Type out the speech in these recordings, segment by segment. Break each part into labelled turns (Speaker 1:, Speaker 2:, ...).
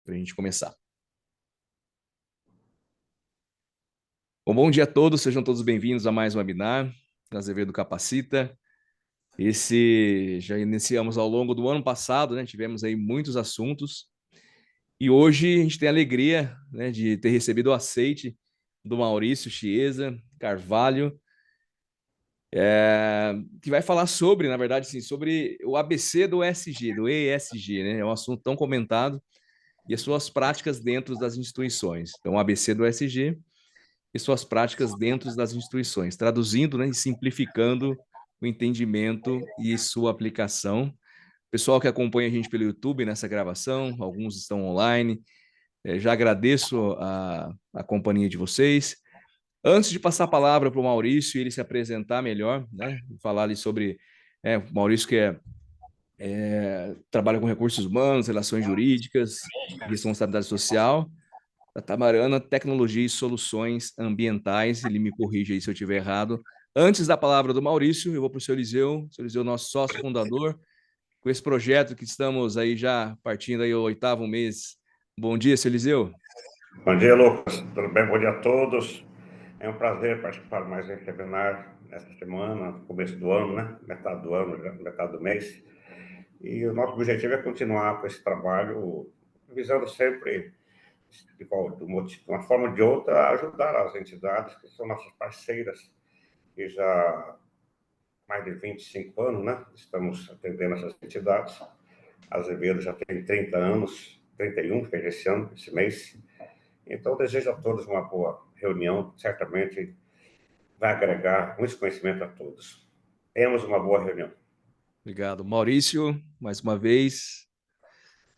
Speaker 1: para a gente começar. Bom dia a todos, sejam todos bem-vindos a mais um webinar da Azevedo Capacita. Esse já iniciamos ao longo do ano passado, né? Tivemos aí muitos assuntos e hoje a gente tem a alegria, né, de ter recebido o aceite do Maurício Chiesa Carvalho, que vai falar sobre, na verdade, sim, sobre o ABC do ESG, do ESG, né? É um assunto tão comentado e as suas práticas dentro das instituições. Então, o ABC do ESG e suas práticas dentro das instituições, traduzindo, né, e simplificando o entendimento e sua aplicação. Pessoal que acompanha a gente pelo YouTube nessa gravação, alguns estão online, já agradeço a companhia de vocês. Antes de passar a palavra para o Maurício e ele se apresentar melhor, né, falar ali sobre o Maurício que trabalha com recursos humanos, relações jurídicas e responsabilidade social, da Tamarana Tecnologia e Soluções Ambientais. Ele me corrige aí se eu estiver errado. Antes da palavra do Maurício, eu vou para o seu Eliseu, nosso sócio fundador, com esse projeto que estamos aí já partindo aí o 8º mês. Bom dia, seu Eliseu.
Speaker 2: Bom dia, Lucas. Tudo bem? Bom dia a todos. É um prazer participar de mais um webinar nesta semana, no começo do ano, né? Metade do ano, metade do mês. E o nosso objetivo é continuar com esse trabalho, visando sempre, de uma forma ou de outra, ajudar as entidades que são nossas parceiras, que já há mais de 25 anos, né? Estamos atendendo essas entidades. A Azevedo já tem 30 anos, 31, fez esse ano, esse mês. Então, desejo a todos uma boa reunião, certamente vai agregar muito conhecimento a todos. Tenhamos uma boa reunião.
Speaker 1: Obrigado, Maurício, mais uma vez.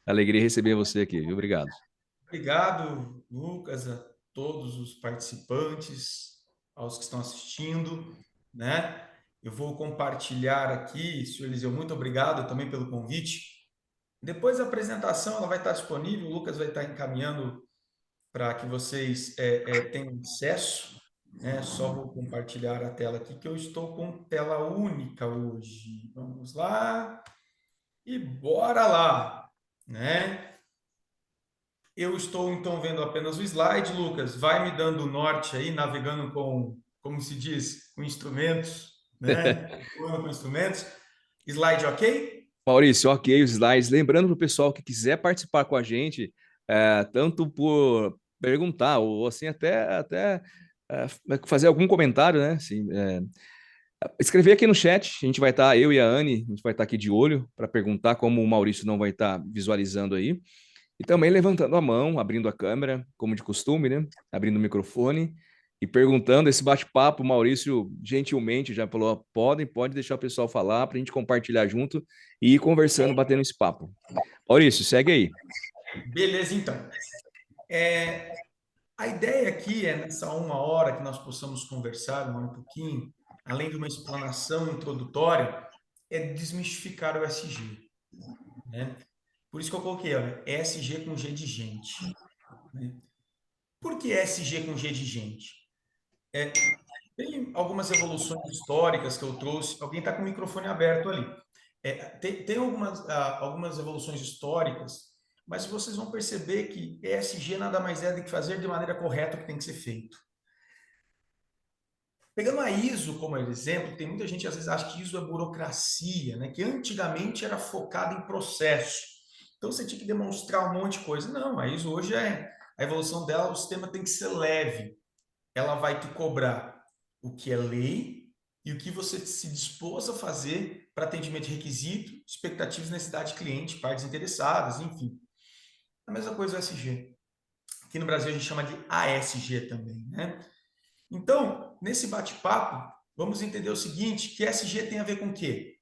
Speaker 1: Alegria receber você aqui, viu? Obrigado.
Speaker 3: Obrigado, Lucas, a todos os participantes, aos que estão assistindo, né? Eu vou compartilhar aqui, senhor Eliseu, muito obrigado também pelo convite. Depois da apresentação, ela vai estar disponível, o Lucas vai estar encaminhando para que vocês tenham acesso, né? Só vou compartilhar a tela aqui, que eu estou com tela única hoje. Vamos lá e bora lá, né? Eu estou, então, vendo apenas o slide. Lucas, vai me dando o norte aí, navegando com, como se diz, com instrumentos, né? Com instrumentos. Slide ok?
Speaker 1: Maurício, ok, os slides. Lembrando para o pessoal que quiser participar com a gente, tanto por perguntar ou assim até fazer algum comentário, né? Assim, escrever aqui no chat, a gente vai estar, eu e a Anne, a gente vai estar aqui de olho para perguntar, como o Maurício não vai estar visualizando aí. E também levantando a mão, abrindo a câmera, como de costume, né? Abrindo o microfone e perguntando. Esse bate-papo, o Maurício gentilmente já falou: pode deixar o pessoal falar para a gente compartilhar junto e ir conversando, batendo esse papo. Maurício, segue aí.
Speaker 3: Beleza, então. A ideia aqui é, nessa 1 hora, que nós possamos conversar um pouquinho, além de uma explanação introdutória, é desmistificar o SG, né? Por isso que eu coloquei, olha, SG com G de gente, né? Por que SG com G de gente? Tem algumas evoluções históricas que eu trouxe. Alguém está com o microfone aberto ali. Tem algumas evoluções históricas, mas vocês vão perceber que ESG nada mais é do que fazer de maneira correta o que tem que ser feito. Pegando a ISO como exemplo, tem muita gente às vezes acha que ISO é burocracia, né? Que antigamente era focado em processo. Então você tinha que demonstrar um monte de coisa. Não, a ISO hoje a evolução dela, o sistema tem que ser leve. Ela vai te cobrar o que é lei e o que você se dispôs a fazer para atendimento de requisito, expectativas, necessidade de cliente, partes interessadas, enfim. A mesma coisa o SG. Aqui no Brasil a gente chama de ASG também, né? Então, nesse bate-papo, vamos entender o seguinte, que SG tem a ver com o quê?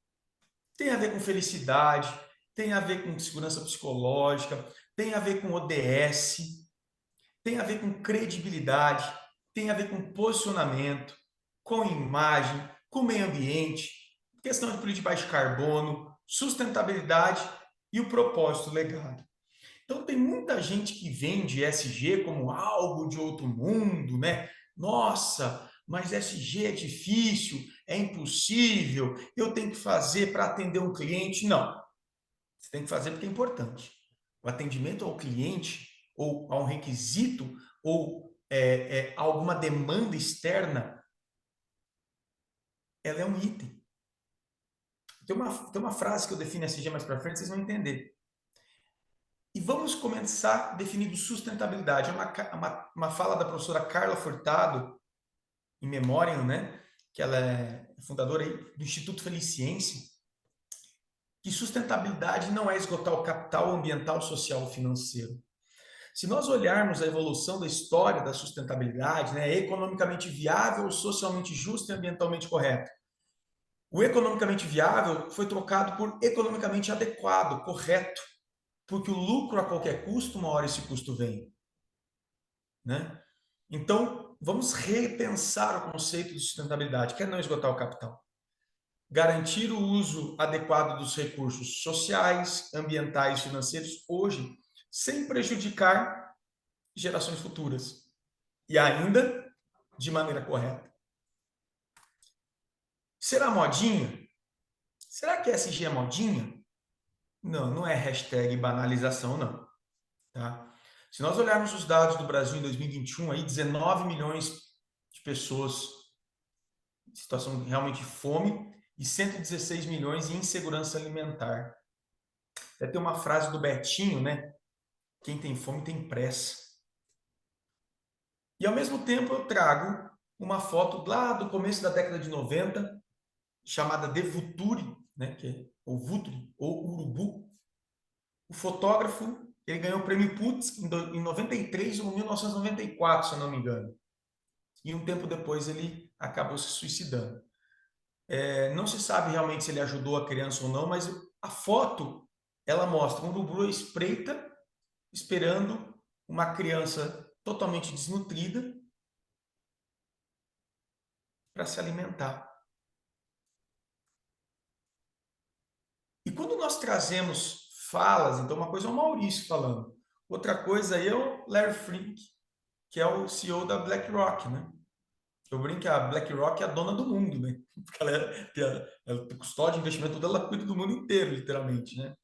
Speaker 3: Tem a ver com felicidade, tem a ver com segurança psicológica, tem a ver com ODS, tem a ver com credibilidade, tem a ver com posicionamento, com imagem, com meio ambiente, questão de política de baixo carbono, sustentabilidade e o propósito legal. Então tem muita gente que vende SG como algo de outro mundo, né? Nossa, mas SG é difícil, é impossível, eu tenho que fazer para atender um cliente. Não, você tem que fazer porque é importante. o atendimento ao cliente, ou a um requisito, ou alguma demanda externa, ela é um item. Tem uma frase que eu defino SG mais para frente, vocês vão entender. E vamos começar definindo sustentabilidade. É uma fala da professora Carla Furtado, em memória, né? Que ela é fundadora aí do Instituto Feliciense, que sustentabilidade não é esgotar o capital ambiental, social ou financeiro. Se nós olharmos a evolução da história da sustentabilidade, né, é economicamente viável, socialmente justo e ambientalmente correto. O economicamente viável foi trocado por economicamente adequado, correto, porque o lucro a qualquer custo, uma hora esse custo vem, né? Então, vamos repensar o conceito de sustentabilidade, que é não esgotar o capital. Garantir o uso adequado dos recursos sociais, ambientais e financeiros hoje, sem prejudicar gerações futuras. E ainda de maneira correta. Será modinha? Será que SG é modinha? Não, não é hashtag banalização, não. Tá? Se nós olharmos os dados do Brasil em 2021, aí 19 milhões de pessoas em situação realmente de fome e 116 milhões em insegurança alimentar. Até tem uma frase do Betinho, né? Quem tem fome tem pressa. E ao mesmo tempo eu trago uma foto lá do começo da década de 90, chamada de Vuturi, né? Que é o Vuturi, ou Urubu. O fotógrafo, ele ganhou o prêmio Putz em 93 ou 1994, se eu não me engano. E um tempo depois ele acabou se suicidando. Não se sabe realmente se ele ajudou a criança ou não, mas a foto, ela mostra um urubu à espreita, esperando uma criança totalmente desnutrida para se alimentar. E quando nós trazemos falas, então uma coisa é o Maurício falando, outra coisa é o Larry Fink, que é o CEO da BlackRock, né? Eu brinco que a BlackRock é a dona do mundo, né? Porque ela custódia de investimento, toda ela cuida do mundo inteiro, literalmente, né?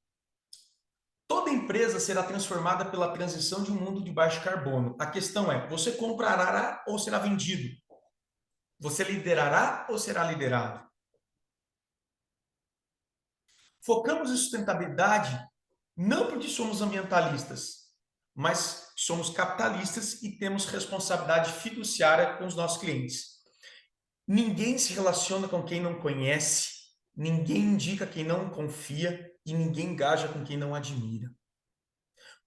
Speaker 3: Toda empresa será transformada pela transição de um mundo de baixo carbono. A questão é, você comprará ou será vendido? Você liderará ou será liderado? Focamos em sustentabilidade não porque somos ambientalistas, mas somos capitalistas e temos responsabilidade fiduciária com os nossos clientes. Ninguém se relaciona com quem não conhece, ninguém indica quem não confia e ninguém engaja com quem não admira.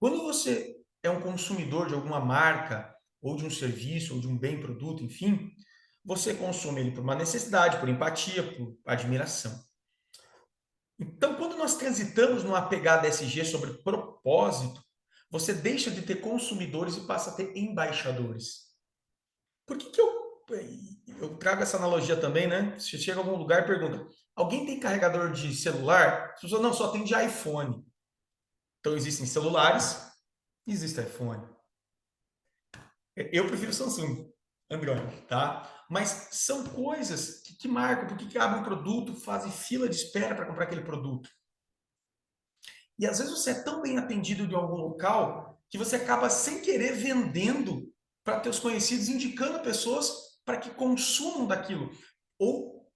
Speaker 3: Quando você é um consumidor de alguma marca, ou de um serviço, ou de um bem, produto, enfim, você consome ele por uma necessidade, por empatia, por admiração. Então, quando nós transitamos numa pegada SG sobre propósito, você deixa de ter consumidores e passa a ter embaixadores. Por que eu trago essa analogia também, né? Se chega a algum lugar e pergunta, alguém tem carregador de celular? As pessoas, não, só tem de iPhone. Então, existem celulares e existe iPhone. Eu prefiro Samsung, Android, tá? Mas são coisas que marcam, porque que abrem um produto, fazem fila de espera para comprar aquele produto. E às vezes você é tão bem atendido de algum local que você acaba sem querer vendendo para teus conhecidos, indicando pessoas para que consumam daquilo. Ou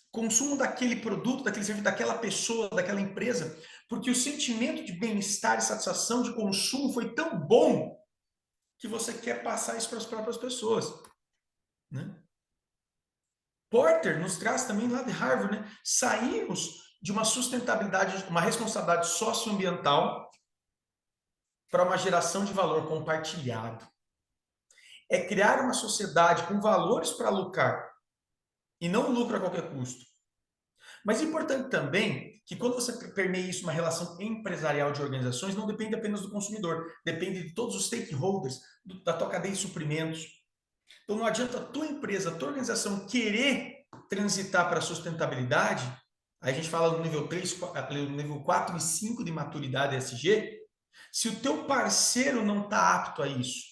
Speaker 3: consumam daquele produto, daquele serviço, daquela pessoa, daquela empresa, porque o sentimento de bem-estar e satisfação de consumo foi tão bom que você quer passar isso para as próprias pessoas, né? Porter nos traz também lá de Harvard, né? Saímos de uma sustentabilidade, uma responsabilidade socioambiental para uma geração de valor compartilhado. É criar uma sociedade com valores para lucrar e não lucro a qualquer custo. Mas é importante também que quando você permeia isso uma relação empresarial de organizações, não depende apenas do consumidor, depende de todos os stakeholders da tua cadeia de suprimentos. Então não adianta a tua empresa, a tua organização querer transitar para a sustentabilidade, aí a gente fala no nível 3, no nível 4 e 5 de maturidade SG, se o teu parceiro não está apto a isso.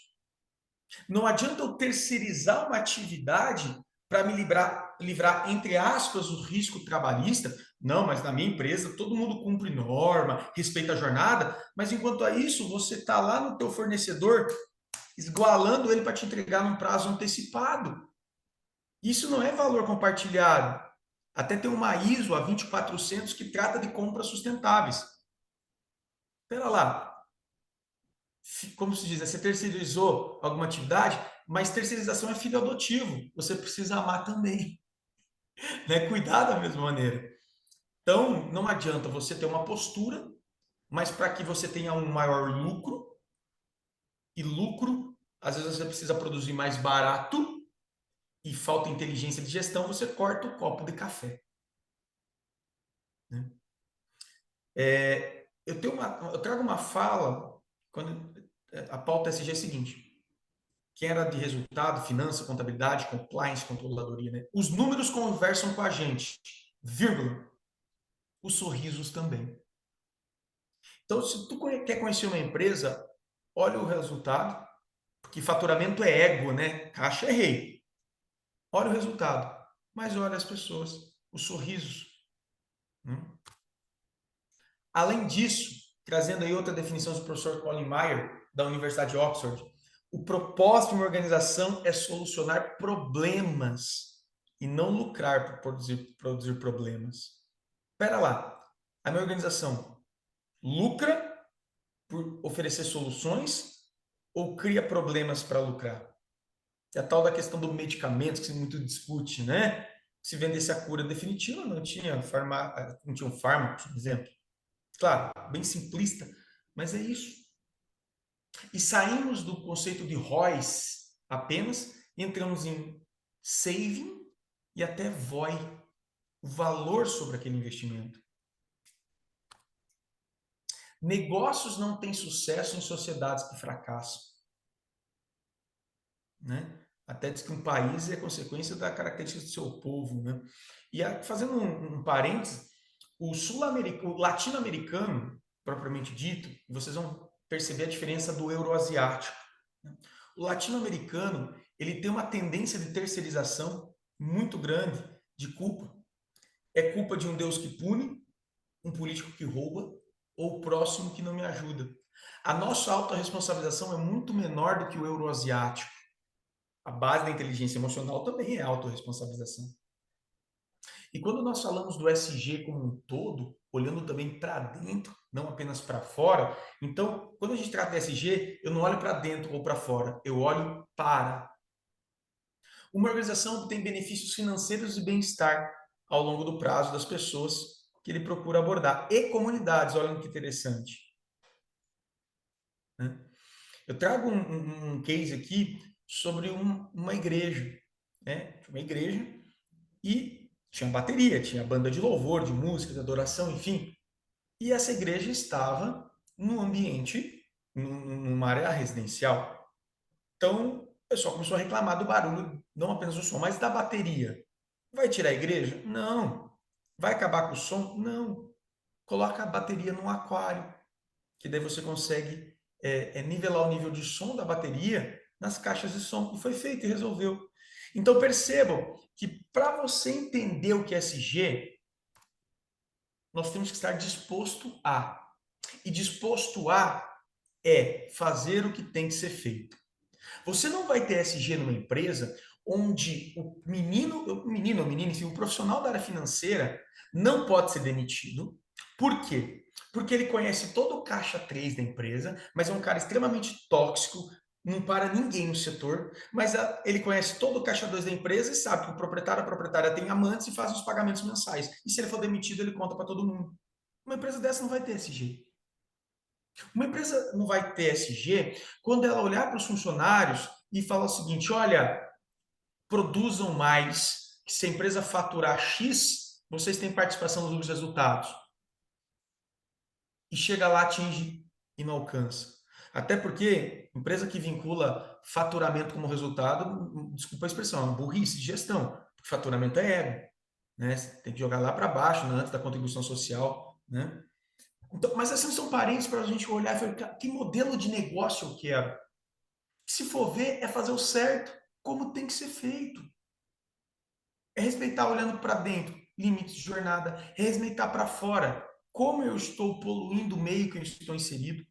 Speaker 3: Não adianta eu terceirizar uma atividade para me livrar, entre aspas, o risco trabalhista, Não, mas na minha empresa todo mundo cumpre norma, respeita a jornada, mas enquanto a isso, você está lá no teu fornecedor esgoelando ele para te entregar num prazo antecipado. Isso não é valor compartilhado. Até tem uma ISO, a 20400, que trata de compras sustentáveis. Espera lá, como se diz, você terceirizou alguma atividade, mas terceirização é filho adotivo. Você precisa amar também, né? Cuidar da mesma maneira. Então, não adianta você ter uma postura, mas para que você tenha um maior lucro, e lucro, às vezes você precisa produzir mais barato, e falta inteligência de gestão, você corta o copo de café. Né? Eu trago uma fala, quando a pauta SG é a seguinte, quem era de resultado, finança, contabilidade, compliance, controladoria, né? Os números conversam com a gente, vírgula, os sorrisos também. Então, se tu quer conhecer uma empresa, olha o resultado, porque faturamento é ego, né? Caixa é rei. Olha o resultado, mas olha as pessoas, os sorrisos. Além disso, trazendo aí outra definição do professor Colin Mayer, da Universidade de Oxford, o propósito de uma organização é solucionar problemas e não lucrar por produzir problemas. Espera lá, a minha organização lucra por oferecer soluções ou cria problemas para lucrar? É a tal da questão do medicamento que se muito discute, né? Se vendesse a cura definitiva, não tinha um fármaco, por exemplo. Claro, bem simplista, mas é isso. E saímos do conceito de ROIs apenas, entramos em saving e até VOI, o valor sobre aquele investimento. Negócios não têm sucesso em sociedades que fracassam. Né? Até diz que um país é consequência da característica do seu povo. Né? E fazendo um parênteses, o latino-americano, propriamente dito, vocês vão perceber a diferença do euroasiático. Né? O latino-americano ele tem uma tendência de terceirização muito grande de culpa. É culpa de um Deus que pune, um político que rouba ou o próximo que não me ajuda. A nossa autorresponsabilização é muito menor do que o euroasiático. A base da inteligência emocional também é a autorresponsabilização. E quando nós falamos do SG como um todo, olhando também para dentro, não apenas para fora, então, quando a gente trata de SG, eu não olho para dentro ou para fora, eu olho para. Uma organização que tem benefícios financeiros e bem-estar ao longo do prazo das pessoas que ele procura abordar. E comunidades, olha que interessante. Né? Eu trago um case aqui sobre uma igreja. Né? Uma igreja e tinha bateria, tinha banda de louvor, de música, de adoração, enfim. E essa igreja estava num ambiente, numa área residencial. Então, o pessoal começou a reclamar do barulho, não apenas do som, mas da bateria. Vai tirar a igreja? Não. Vai acabar com o som? Não. Coloca a bateria num aquário, que daí você consegue nivelar o nível de som da bateria nas caixas de som. E foi feito e resolveu. Então percebam que para você entender o que é SG, nós temos que estar disposto a. E disposto a é fazer o que tem que ser feito. Você não vai ter SG numa empresa onde o menino, enfim, o profissional da área financeira não pode ser demitido. Por quê? Porque ele conhece todo o caixa 3 da empresa, mas é um cara extremamente tóxico, não para ninguém no setor, mas ele conhece todo o caixa 2 da empresa e sabe que o proprietário, a proprietária tem amantes e faz os pagamentos mensais. E se ele for demitido, ele conta para todo mundo. Uma empresa dessa não vai ter SG. Uma empresa não vai ter SG quando ela olhar para os funcionários e falar o seguinte: olha, produzam mais, que se a empresa faturar X, vocês têm participação nos resultados. E chega lá, atinge e não alcança. Até porque empresa que vincula faturamento como resultado, desculpa a expressão, é uma burrice de gestão, porque faturamento é ego. Né? Você tem que jogar lá para baixo, né, antes da contribuição social. Né? Então, mas assim são parentes para a gente olhar e falar, que modelo de negócio eu quero? Se for ver, é fazer o certo, como tem que ser feito. É respeitar olhando para dentro. limites de jornada, respeitar para fora como eu estou poluindo o meio que eu estou inserido.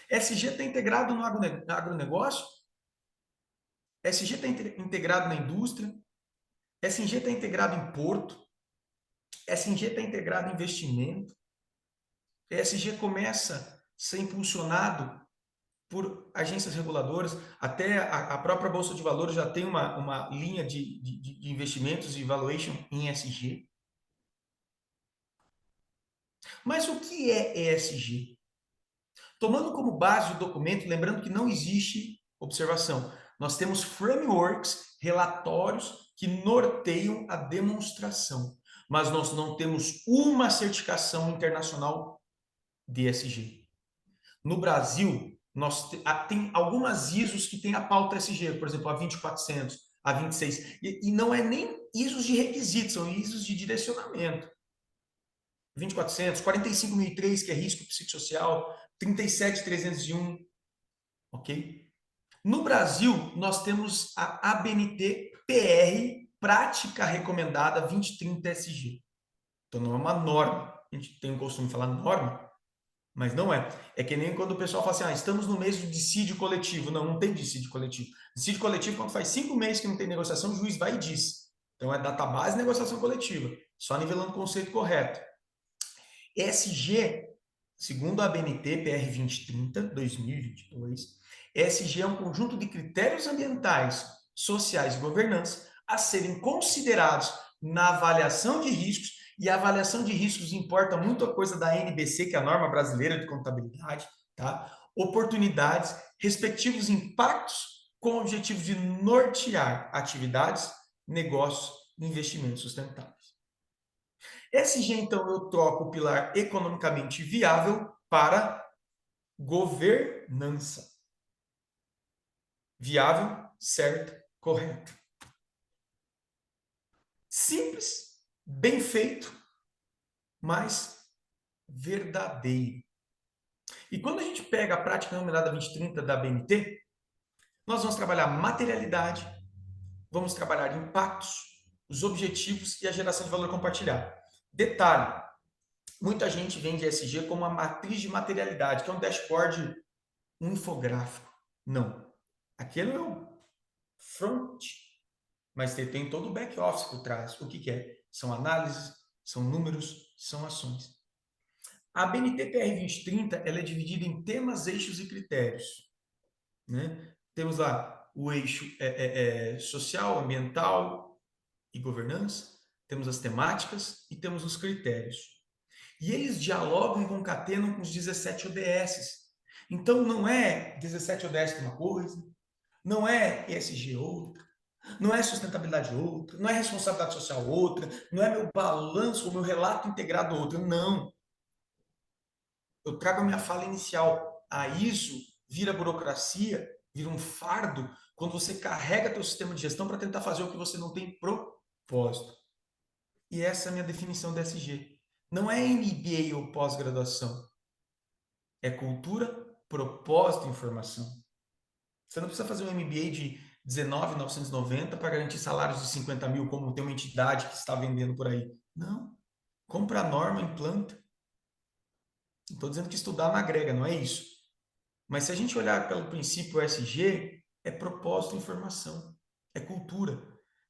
Speaker 3: SG está integrado no agronegócio, SG está integrado na indústria, SG está integrado em porto, SG está integrado em investimento, ESG começa a ser impulsionado por agências reguladoras, até a própria Bolsa de Valores já tem uma linha de investimentos e valuation em ESG. Mas o que é ESG? Tomando como base o documento, lembrando que não existe observação, nós temos frameworks, relatórios que norteiam a demonstração, mas nós não temos uma certificação internacional de ESG. No Brasil, tem algumas ISOs que têm a pauta ESG, por exemplo, a 20400, a 26, e não é nem ISOs de requisitos, são ISOs de direcionamento. 20400, 45003, que é risco psicossocial, 37301, ok? No Brasil, nós temos a ABNT PR, Prática Recomendada 2030 ESG. Então, não é uma norma. A gente tem o costume de falar norma, mas não é. É que nem quando o pessoal fala assim, estamos no mês do dissídio coletivo. Não, não tem dissídio coletivo. Dissídio coletivo, quando faz 5 meses que não tem negociação, o juiz vai e diz. Então, é database e negociação coletiva. Só nivelando o conceito correto. ESG, segundo a ABNT PR 2030, 2022, ESG é um conjunto de critérios ambientais, sociais e governança a serem considerados na avaliação de riscos, e a avaliação de riscos importa muito a coisa da NBC, que é a norma brasileira de contabilidade, tá? Oportunidades, respectivos impactos, com o objetivo de nortear atividades, negócios e investimentos sustentáveis. SG, então, eu troco o pilar economicamente viável para governança. Viável, certo, correto. Simples, bem feito, mas verdadeiro. E quando a gente pega a prática numerada 2030 da BNT, nós vamos trabalhar materialidade, vamos trabalhar impactos, os objetivos e a geração de valor compartilhado. Detalhe, muita gente vende ESG como uma matriz de materialidade, que é um dashboard, um infográfico. Não. Aquilo é o front, mas tem todo o back office por trás. O que é? São análises, são números, são ações. A BNT PR 2030 ela é dividida em temas, eixos e critérios. Né? Temos lá o eixo social, ambiental e governança, temos as temáticas e temos os critérios. E eles dialogam e concatenam com os 17 ODS. Então, não é 17 ODS uma coisa, não é ESG outra, não é sustentabilidade outra, não é responsabilidade social outra, não é meu balanço ou meu relato integrado outra, não. Eu trago a minha fala inicial. A ISO vira burocracia, vira um fardo, quando você carrega teu sistema de gestão para tentar fazer o que você não tem propósito. E essa é a minha definição de ESG. Não é MBA ou pós-graduação. É cultura, propósito e informação. Você não precisa fazer um MBA de 19.990 para garantir salários de 50 mil, como tem uma entidade que está vendendo por aí. Não. Compra a norma, implanta. Não estou dizendo que estudar não agrega, não é isso. Mas se a gente olhar pelo princípio ESG, é propósito e informação. É cultura.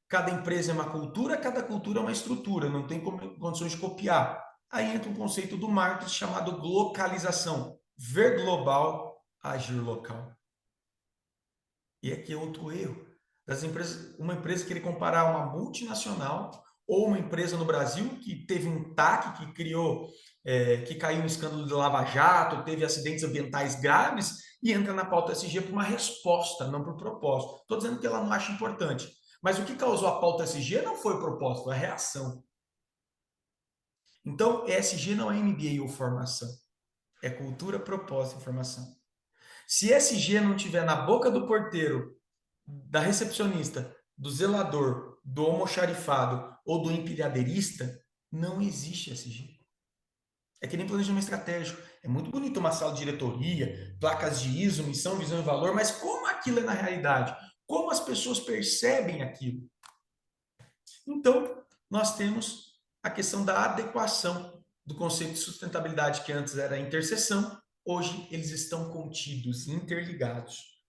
Speaker 3: Cada empresa é uma cultura, cada cultura é uma estrutura. Não tem condições de copiar. Aí entra um conceito do marketing chamado localização. Ver global, agir local. E aqui é outro erro. Das empresas, uma empresa querer comparar uma multinacional ou uma empresa no Brasil que teve um TAC, que criou, que caiu no escândalo de Lava Jato, teve acidentes ambientais graves e entra na pauta ESG por uma resposta, não por propósito. Estou dizendo que ela não acha importante. Mas o que causou a pauta ESG não foi o propósito, foi a reação. Então, ESG não é MBA ou formação. É cultura, propósito e formação. Se ESG não tiver na boca do porteiro, da recepcionista, do zelador, do almoxarifado ou do empilhadeirista, não existe ESG. É que nem planejamento estratégico. É muito bonito uma sala de diretoria, placas de ISO, missão, visão e valor, mas como aquilo é na realidade? Como as pessoas percebem aquilo? Então, nós temos a questão da adequação do conceito de sustentabilidade, que antes era interseção, hoje eles estão contidos, interligados.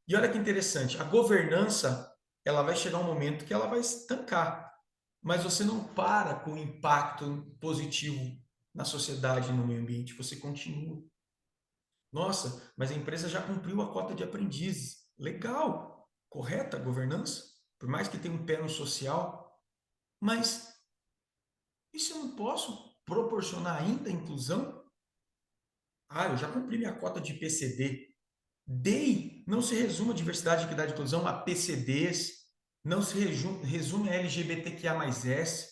Speaker 3: E olha que interessante, a governança, ela vai chegar um momento que ela vai estancar, mas você não para com o impacto positivo na sociedade e no meio ambiente, você continua. Nossa, mas a empresa já cumpriu a cota de aprendizes. Legal, correta a governança, por mais que tenha um pé no social, mas e se eu não posso proporcionar ainda a inclusão? Ah, eu já cumpri minha cota de PCD. DEI não se resume a diversidade, equidade e inclusão a PCDs, não se resume a LGBTQIA+S,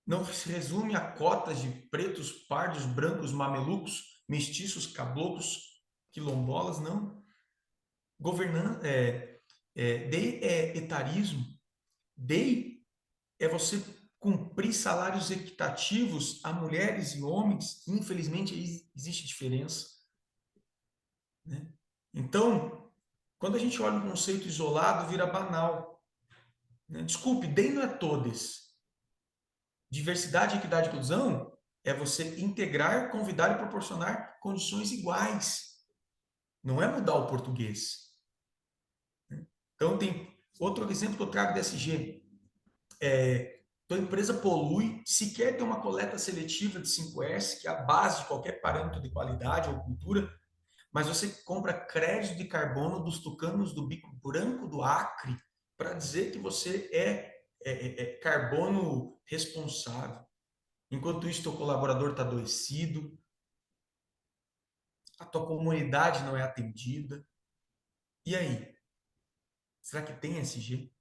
Speaker 3: não se resume a cotas de pretos, pardos, brancos, mamelucos, mestiços, caboclos, quilombolas, não. DEI é etarismo, DEI é você cumprir salários equitativos a mulheres e homens, infelizmente existe diferença. Né? Então, quando a gente olha um conceito isolado, vira banal. Né? Desculpe, DEI não é todes. Diversidade, equidade e inclusão é você integrar, convidar e proporcionar condições iguais. Não é mudar o português. Então, tem outro exemplo que eu trago da SG. Tua empresa polui, sequer tem uma coleta seletiva de 5S, que é a base de qualquer parâmetro de qualidade ou cultura, mas você compra crédito de carbono dos tucanos do bico branco do Acre para dizer que você é carbono responsável. Enquanto isso, teu colaborador está adoecido, a tua comunidade não é atendida. E aí? Será que tem SG?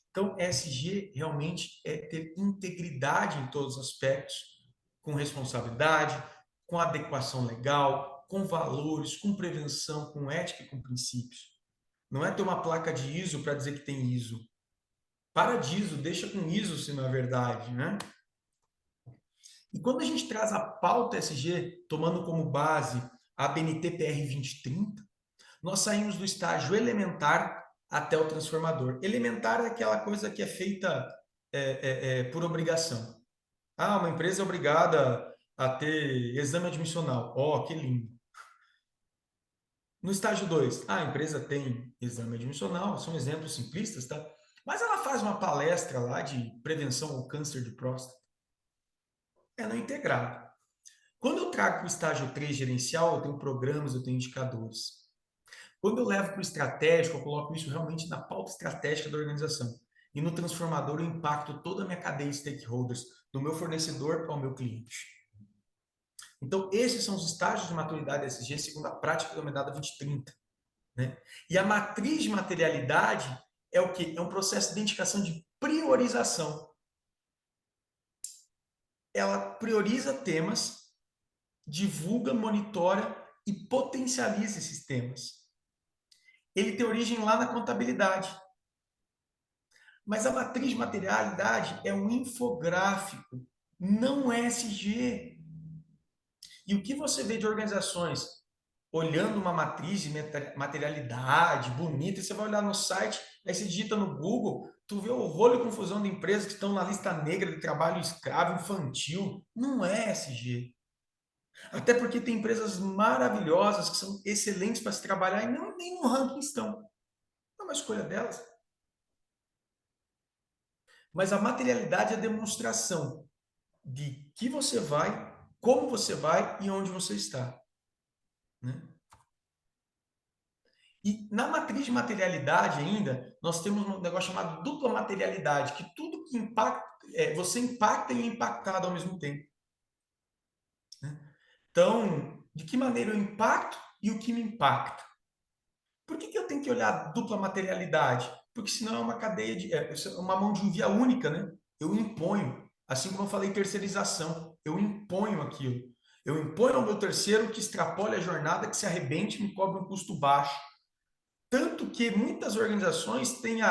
Speaker 3: Então, SG realmente é ter integridade em todos os aspectos, com responsabilidade, com adequação legal, com valores, com prevenção, com ética e com princípios. Não é ter uma placa de ISO para dizer que tem ISO. Para de ISO, deixa com ISO se não é verdade, né? E quando a gente traz a pauta SG, tomando como base a ABNT PR 2030, nós saímos do estágio elementar até o transformador. Elementar é aquela coisa que é feita por obrigação. Ah, uma empresa é obrigada a ter exame admissional. Oh, que lindo. No estágio 2, a empresa tem exame admissional, são exemplos simplistas, tá? Mas ela faz uma palestra lá de prevenção ao câncer de próstata. É no integrado. Quando eu trago para o estágio 3 gerencial, eu tenho programas, eu tenho indicadores. Quando eu levo para o estratégico, eu coloco isso realmente na pauta estratégica da organização. E no transformador, eu impacto toda a minha cadeia de stakeholders, do meu fornecedor ao meu cliente. Então, esses são os estágios de maturidade SG segundo a prática denominada 2030. Né? E a matriz de materialidade é o quê? É um processo de identificação de priorização. Ela prioriza temas, divulga, monitora e potencializa esses temas. Ele tem origem lá na contabilidade. Mas a matriz de materialidade é um infográfico, não é SG. E o que você vê de organizações olhando uma matriz de materialidade bonita, e você vai olhar no site, aí você digita no Google, tu vê o rolo e confusão de empresas que estão na lista negra de trabalho escravo infantil. Não é SG. Até porque tem empresas maravilhosas que são excelentes para se trabalhar e não, nem no ranking estão. É uma escolha delas. Mas a materialidade é a demonstração de que você vai, como você vai e onde você está. Né? E na matriz de materialidade ainda, nós temos um negócio chamado dupla materialidade, que tudo que impacta, você impacta e é impactado ao mesmo tempo. Né? Então, de que maneira eu impacto e o que me impacta? Por que eu tenho que olhar dupla materialidade? Porque senão é uma cadeia de. Uma mão de via única, né? Eu imponho. Assim como eu falei terceirização, eu imponho aquilo. Eu imponho ao meu terceiro que extrapole a jornada, que se arrebente e me cobre um custo baixo. Tanto que muitas organizações têm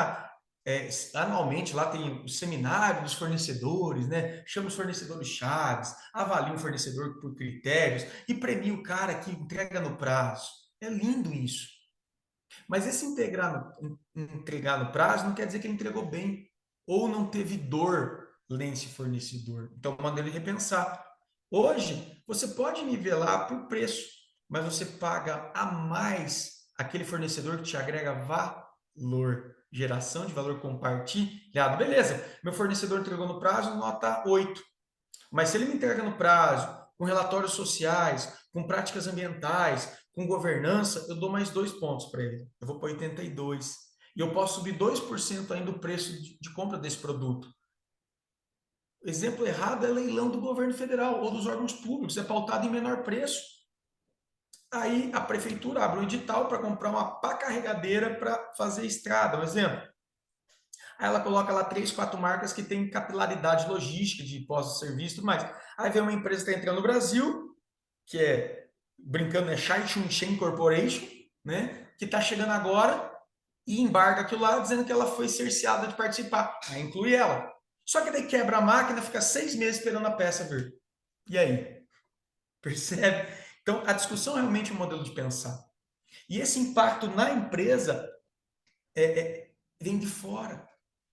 Speaker 3: anualmente lá tem o seminário dos fornecedores, né? Chama os fornecedores chaves, avalia o fornecedor por critérios e premia o cara que entrega no prazo. É lindo isso. Mas esse entregar no prazo não quer dizer que ele entregou bem. ou não teve dor nesse fornecedor. Então, uma maneira de repensar. Hoje, você pode nivelar por preço, mas você paga a mais aquele fornecedor que te agrega valor, geração de valor compartilhado. Beleza, meu fornecedor entregou no prazo, nota 8. Mas se ele me entrega no prazo, com relatórios sociais, com práticas ambientais, com governança, eu dou mais 2 pontos para ele. Eu vou para 82. E eu posso subir 2% ainda o preço de compra desse produto. O exemplo errado é leilão do governo federal ou dos órgãos públicos, é pautado em menor preço. Aí a prefeitura abre um edital para comprar uma pá carregadeira para fazer estrada, um exemplo. Aí ela coloca lá 3, 4 marcas que têm capilaridade logística de pós-serviço e tudo mais. Aí vem uma empresa que está entrando no Brasil, que é, brincando, é Chai Chun Shen Corporation, né? Que está chegando agora e embarga aquilo lá, dizendo que ela foi cerceada de participar. Aí inclui ela. Só que daí quebra a máquina, fica 6 meses esperando a peça vir. E aí? Percebe? Então, a discussão é realmente um modelo de pensar. E esse impacto na empresa vem de fora.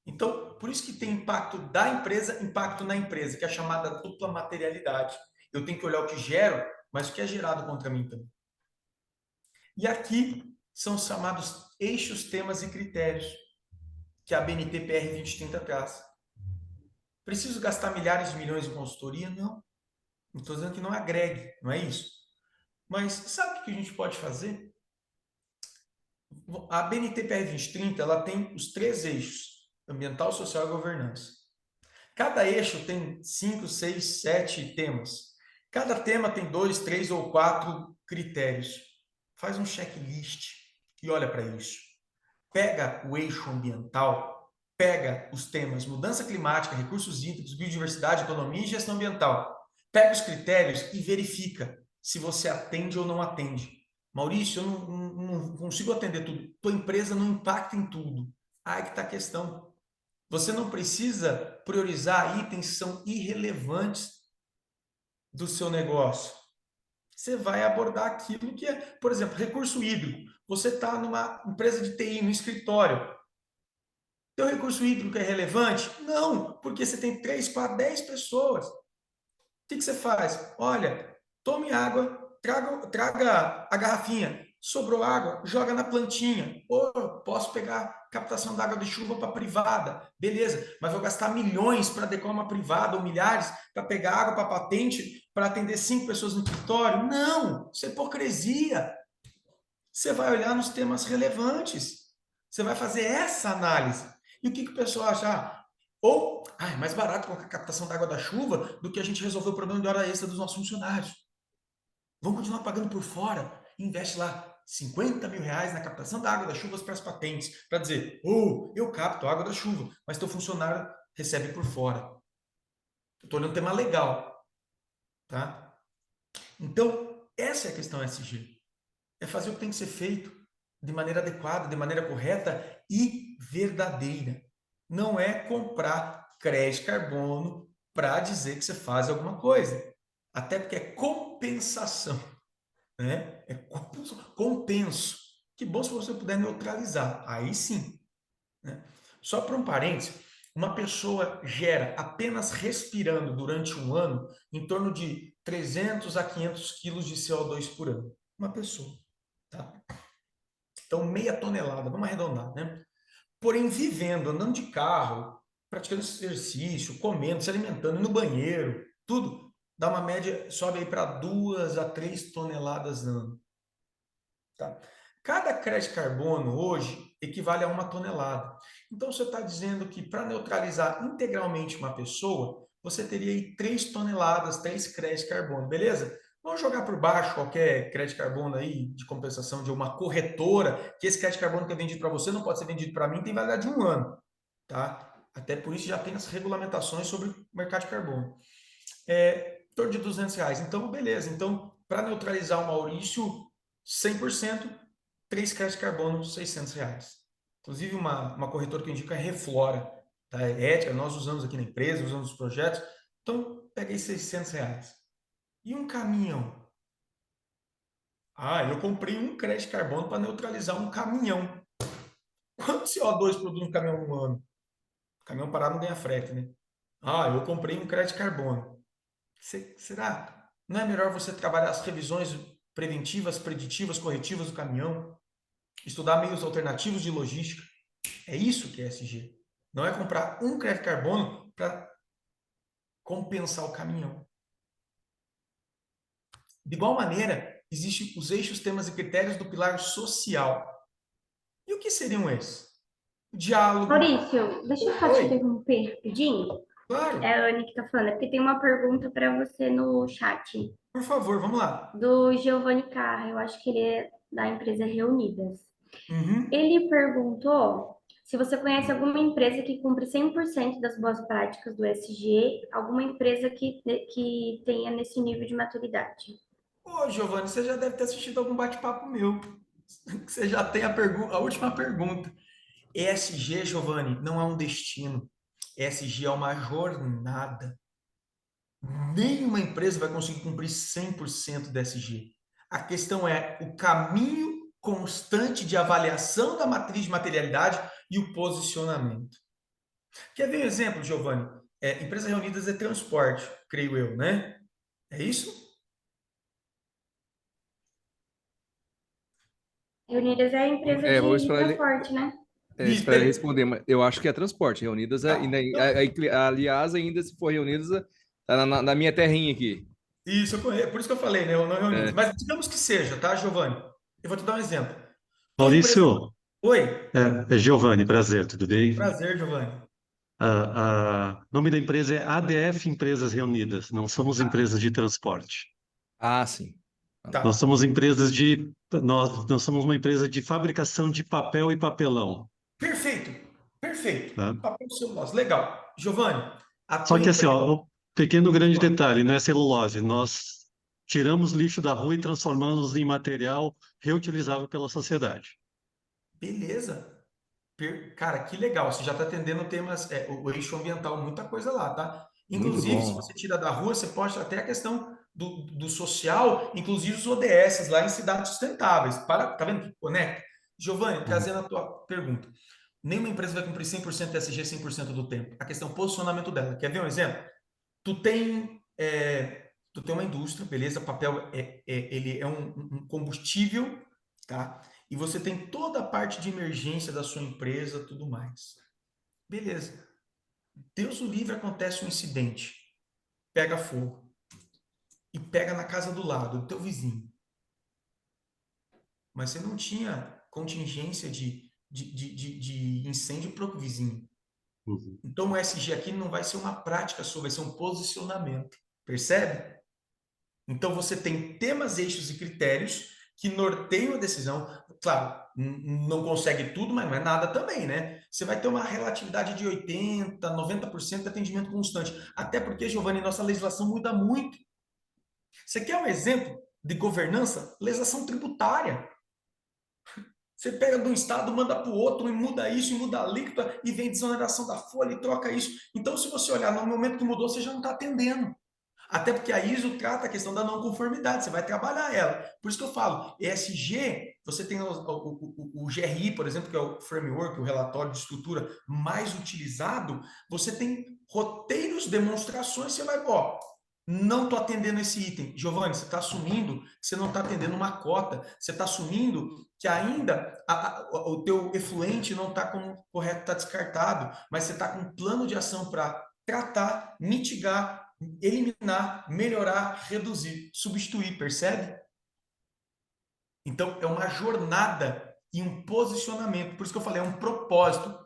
Speaker 3: Então, por isso que tem impacto da empresa, impacto na empresa, que é a chamada dupla materialidade. Eu tenho que olhar o que gero, mas o que é gerado contra mim também. E aqui são os chamados eixos, temas e critérios, que a BNT PR 2030 traz. Preciso gastar milhares de milhões em consultoria? Não. Não estou dizendo que não agregue, não é isso. Mas sabe o que a gente pode fazer? A BNT PR 2030 ela tem os 3 eixos: ambiental, social e governança. Cada eixo tem 5, 6, 7 temas. Cada tema tem 2, 3 ou 4 critérios. Faz um checklist e olha para isso. Pega o eixo ambiental, pega os temas mudança climática, recursos hídricos, biodiversidade, economia e gestão ambiental. Pega os critérios e verifica se você atende ou não atende. Maurício, eu não consigo atender tudo. Tua empresa não impacta em tudo. Aí que está a questão. Você não precisa priorizar itens que são irrelevantes do seu negócio. Você vai abordar aquilo que é, por exemplo, recurso hídrico. Você está numa empresa de TI, no escritório. Teu recurso hídrico é relevante? Não, porque você tem 3, 4, 10 pessoas. O que você faz? Olha, tome água, traga a garrafinha. Sobrou água, joga na plantinha. Ou posso pegar captação d'água de chuva para privada. Beleza, mas vou gastar milhões para adequar uma privada ou milhares para pegar água para patente para atender 5 pessoas no escritório? Não, isso é hipocrisia. Você vai olhar nos temas relevantes. Você vai fazer essa análise. E o que o pessoal acha? É mais barato com a captação da água da chuva do que a gente resolver o problema de hora extra dos nossos funcionários. Vamos continuar pagando por fora. Investe lá 50 mil reais na captação da água das chuvas para as patentes. Para dizer, eu capto a água da chuva, mas teu funcionário recebe por fora. Eu estou olhando um tema legal. Tá? Então, essa é a questão SG. É fazer o que tem que ser feito de maneira adequada, de maneira correta e verdadeira. Não é comprar crédito carbono para dizer que você faz alguma coisa. Até porque é compensação. Né? É compenso. Que bom se você puder neutralizar. Aí sim. Né? Só para um parênteses, uma pessoa gera, apenas respirando durante um ano, em torno de 300 a 500 quilos de CO2 por ano. Uma pessoa. Tá? Então, meia tonelada, vamos arredondar, né? Porém, vivendo, andando de carro, praticando exercício, comendo, se alimentando, no banheiro, tudo, dá uma média, sobe aí para 2 a 3 toneladas ano. Tá? Cada crédito carbono hoje equivale a 1 tonelada. Então, você está dizendo que para neutralizar integralmente uma pessoa, você teria aí 3 toneladas, 3 créditos carbono, beleza? Vamos jogar por baixo qualquer crédito carbono aí de compensação de uma corretora, que esse crédito carbono que é vendido para você não pode ser vendido para mim, tem validade de 1 ano. Tá? Até por isso já tem as regulamentações sobre o mercado de carbono. Em torno de R$ 200. Então, beleza. Então, para neutralizar o Maurício, 100%, 3 créditos de carbono, R$ 600. Inclusive, uma corretora que eu indico é Reflora. Tá? É ética, nós usamos aqui na empresa, usamos nos projetos. Então, peguei R$ 600. E um caminhão? Eu comprei um crédito de carbono para neutralizar um caminhão. Quanto CO2 produz um caminhão no ano? caminhão parado não ganha frete, né? Ah, eu comprei um crédito carbono. Será? Não é melhor você trabalhar as revisões preventivas, preditivas, corretivas do caminhão? Estudar meios alternativos de logística? É isso que é ESG. Não é comprar um crédito carbono para compensar o caminhão. De igual maneira, existem os eixos, temas e critérios do pilar social. E o que seriam esses? O diálogo.
Speaker 4: Maurício, deixa eu só te
Speaker 3: Oi,
Speaker 4: interromper rapidinho.
Speaker 3: claro,
Speaker 4: É a Anne que tá falando, é porque tem uma pergunta para você no chat,
Speaker 3: por favor, vamos lá.
Speaker 4: do Giovanni Carra, eu acho que ele é da empresa Reunidas.
Speaker 3: Uhum.
Speaker 4: Ele perguntou se você conhece alguma empresa que cumpre 100% das boas práticas do ESG, alguma empresa que tenha nesse nível de maturidade.
Speaker 3: Ô, Giovanni, você já deve ter assistido algum bate-papo meu. Você já tem a última pergunta. ESG, Giovanni, não é um destino. ESG é uma jornada. Nenhuma empresa vai conseguir cumprir 100% do ESG. A questão é o caminho constante de avaliação da matriz de materialidade e o posicionamento. Quer ver um exemplo, Giovanni? Empresas reunidas é transporte, creio eu, né? É isso?
Speaker 4: Reunidas é a empresa
Speaker 1: Vamos
Speaker 4: de
Speaker 1: esperar ele,
Speaker 4: transporte, né?
Speaker 3: Isso,
Speaker 1: esperar ele responder, mas eu acho que é transporte. Reunidas,
Speaker 3: então,
Speaker 1: aliás, ainda se for reunidas, tá na minha terrinha aqui.
Speaker 3: isso, eu conheço, por isso que eu falei, né? Eu não reunidas.
Speaker 1: É.
Speaker 3: Mas digamos que seja, tá, Giovanni? Eu vou te dar um exemplo. Tua empresa.
Speaker 5: Maurício,
Speaker 3: Oi,
Speaker 5: é Giovanni, prazer, tudo bem?
Speaker 3: prazer, Giovanni.
Speaker 5: O nome da empresa é ADF Empresas Reunidas, não somos empresas de transporte.
Speaker 1: Ah, sim.
Speaker 5: Nós
Speaker 3: Tá,
Speaker 5: somos nós somos uma empresa de fabricação de papel e papelão,
Speaker 3: perfeito, perfeito.
Speaker 5: tá?
Speaker 3: Papel celulose, legal. Giovanni, a
Speaker 5: Só
Speaker 3: tua
Speaker 5: que assim,
Speaker 3: empresa.
Speaker 5: ó, um pequeno grande detalhe, não é celulose, nós tiramos lixo da rua e transformamos em material reutilizável pela sociedade.
Speaker 3: Beleza. Cara, que legal. Você já está atendendo temas, o eixo ambiental, muita coisa lá, tá?
Speaker 1: Muito
Speaker 3: Inclusive, se
Speaker 1: bom.
Speaker 3: você tira da rua, você pode até a questão do social, inclusive os ODS lá em cidades sustentáveis. Tá vendo que conecta? Giovanni,
Speaker 1: Uhum.
Speaker 3: trazendo a tua pergunta. Nenhuma empresa vai cumprir 100% SG 100% do tempo. A questão posicionamento dela. Quer ver um exemplo? Tu tem uma indústria, beleza? Papel ele é um combustível, tá? E você tem toda a parte de emergência da sua empresa, tudo mais. Beleza. Deus o livre, acontece um incidente, pega fogo e pega na casa do lado, do teu vizinho. Mas você não tinha contingência de incêndio para o vizinho.
Speaker 5: Uhum.
Speaker 3: Então o SG aqui não vai ser uma prática só, vai ser um posicionamento. Percebe? Então você tem temas, eixos e critérios que norteiam a decisão. Claro, não consegue tudo, mas não é nada também, né? Você vai ter uma relatividade de 80, 90% de atendimento constante. Até porque, Giovanni, nossa legislação muda muito. Você quer um exemplo de governança? Legislação tributária. Você pega de um estado, manda para o outro e muda isso, e muda a alíquota, e vem desoneração da folha e troca isso. Então, se você olhar no momento que mudou, você já não está atendendo. Até porque a ISO trata a questão da não conformidade, você vai trabalhar ela. Por isso que eu falo, ESG, você tem o GRI, por exemplo, que é o framework, o relatório de estrutura mais utilizado, você tem roteiros, demonstrações, você vai, ó, não estou atendendo esse item. Giovanni, você está assumindo que você não está atendendo uma cota, você está assumindo que ainda o teu efluente não está como correto, está descartado, mas você está com um plano de ação para tratar, mitigar, eliminar, melhorar, reduzir, substituir, percebe? Então, é uma jornada e um posicionamento. Por isso que eu falei, é um propósito.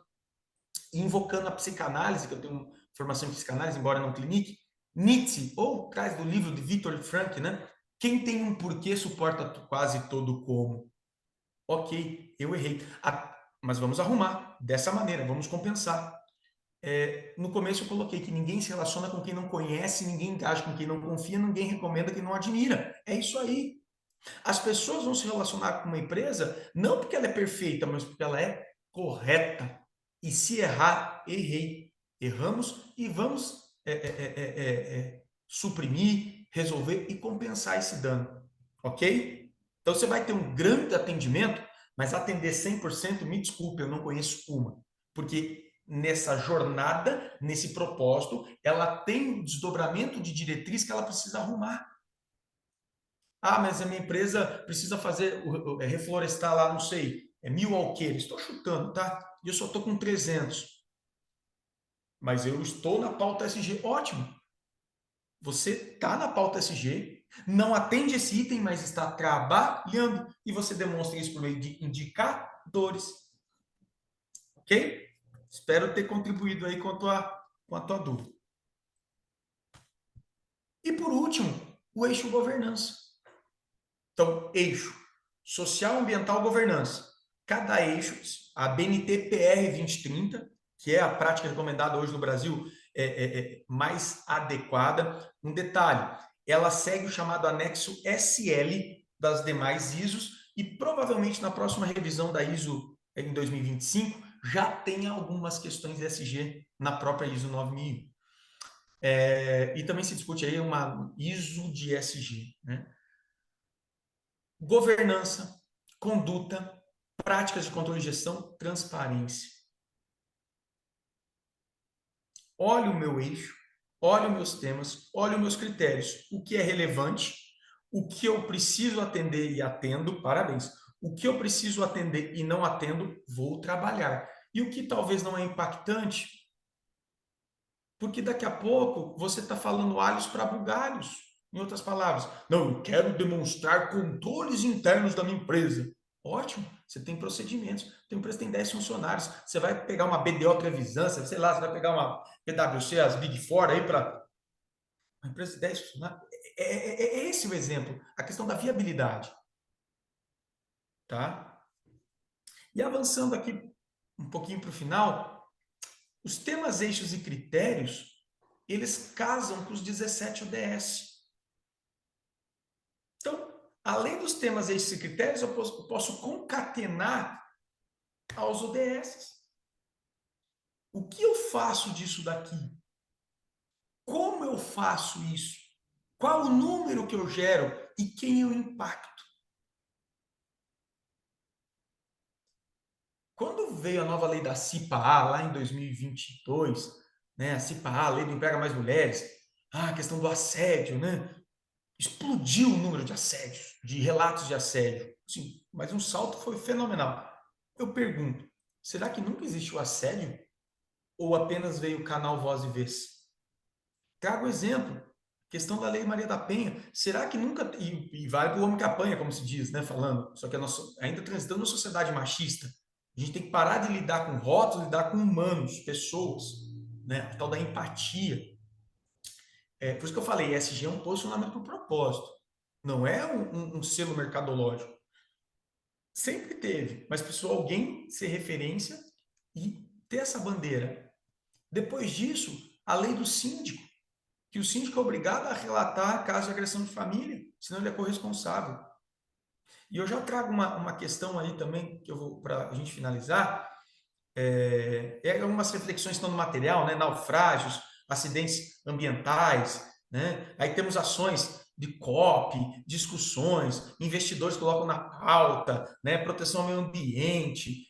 Speaker 3: Invocando a psicanálise, que eu tenho formação em psicanálise, embora não clinique, Nietzsche, ou traz do livro de Viktor Frankl, né? Quem tem um porquê suporta quase todo como. Ok, eu errei. Mas vamos arrumar dessa maneira, vamos compensar. No começo eu coloquei que ninguém se relaciona com quem não conhece, ninguém engaja com quem não confia, ninguém recomenda quem não admira. É isso aí. As pessoas vão se relacionar com uma empresa não porque ela é perfeita, mas porque ela é correta. E se errar, errei. Erramos e vamos suprimir, resolver e compensar esse dano. Ok? Então você vai ter um grande atendimento, mas atender 100%, me desculpe, eu não conheço uma. Porque nessa jornada, nesse propósito, ela tem um desdobramento de diretriz que ela precisa arrumar. Ah, mas a minha empresa precisa fazer, reflorestar lá, não sei, 1.000 alqueires. Estou chutando, tá? E eu só estou com 300. Mas eu estou na pauta SG. Ótimo. Você está na pauta SG, não atende esse item, mas está trabalhando. E você demonstra isso por meio de indicadores. Ok? Espero ter contribuído aí com a tua dúvida. E por último, o eixo governança. Então, eixo social, ambiental, governança. Cada eixo, a BNT PR 2030, que é a prática recomendada hoje no Brasil, mais adequada. Um detalhe, ela segue o chamado anexo SL das demais ISOs e provavelmente na próxima revisão da ISO em 2025 já tem algumas questões ESG na própria ISO 9001. E também se discute aí uma ISO de ESG, né? Governança, conduta, práticas de controle e gestão, transparência. Olha o meu eixo, olha os meus temas, olha os meus critérios. O que é relevante, o que eu preciso atender e atendo, parabéns. O que eu preciso atender e não atendo, vou trabalhar. E o que talvez não é impactante, porque daqui a pouco você está falando alhos para bugalhos. Em outras palavras, não, eu quero demonstrar controles internos da minha empresa. Ótimo, você tem procedimentos. Tua empresa tem 10 funcionários. Você vai pegar uma BDO Trevisan, sei lá, você vai pegar uma PwC, as Big Four aí para uma empresa de 10 funcionários. É esse o exemplo, a questão da viabilidade. Tá? E avançando aqui um pouquinho para o final, os temas, eixos e critérios, eles casam com os 17 ODS. Então, além dos temas, eixos e critérios, eu posso concatenar aos ODS. O que eu faço disso daqui? Como eu faço isso? Qual o número que eu gero e quem eu impacto? Quando veio a nova lei da CIPA-A, lá em 2022, né, a CIPA-A, a Lei do Emprega Mais Mulheres, a questão do assédio, né? Explodiu o número de assédios, de relatos de assédio. Sim, mas um salto foi fenomenal. Eu pergunto, será que nunca existiu assédio? Ou apenas veio o canal Voz e Vez? Trago exemplo, questão da Lei Maria da Penha. Será que nunca... E vai para o homem que apanha, como se diz, né? Falando. Só que ainda transitando uma sociedade machista. A gente tem que parar de lidar com rótulos, lidar com humanos, pessoas. Né? A tal da empatia. Por isso que eu falei, ESG é um posicionamento por propósito. Não é um selo mercadológico. Sempre teve, mas precisou alguém ser referência e ter essa bandeira. Depois disso, a lei do síndico, que o síndico é obrigado a relatar caso de agressão de família, senão ele é corresponsável. E eu já trago uma questão aí também, que eu vou, para a gente finalizar, algumas reflexões que estão no material, né? Naufrágios, acidentes ambientais, né? Aí temos ações de COP, discussões, investidores colocam na pauta, né? Proteção ao meio ambiente,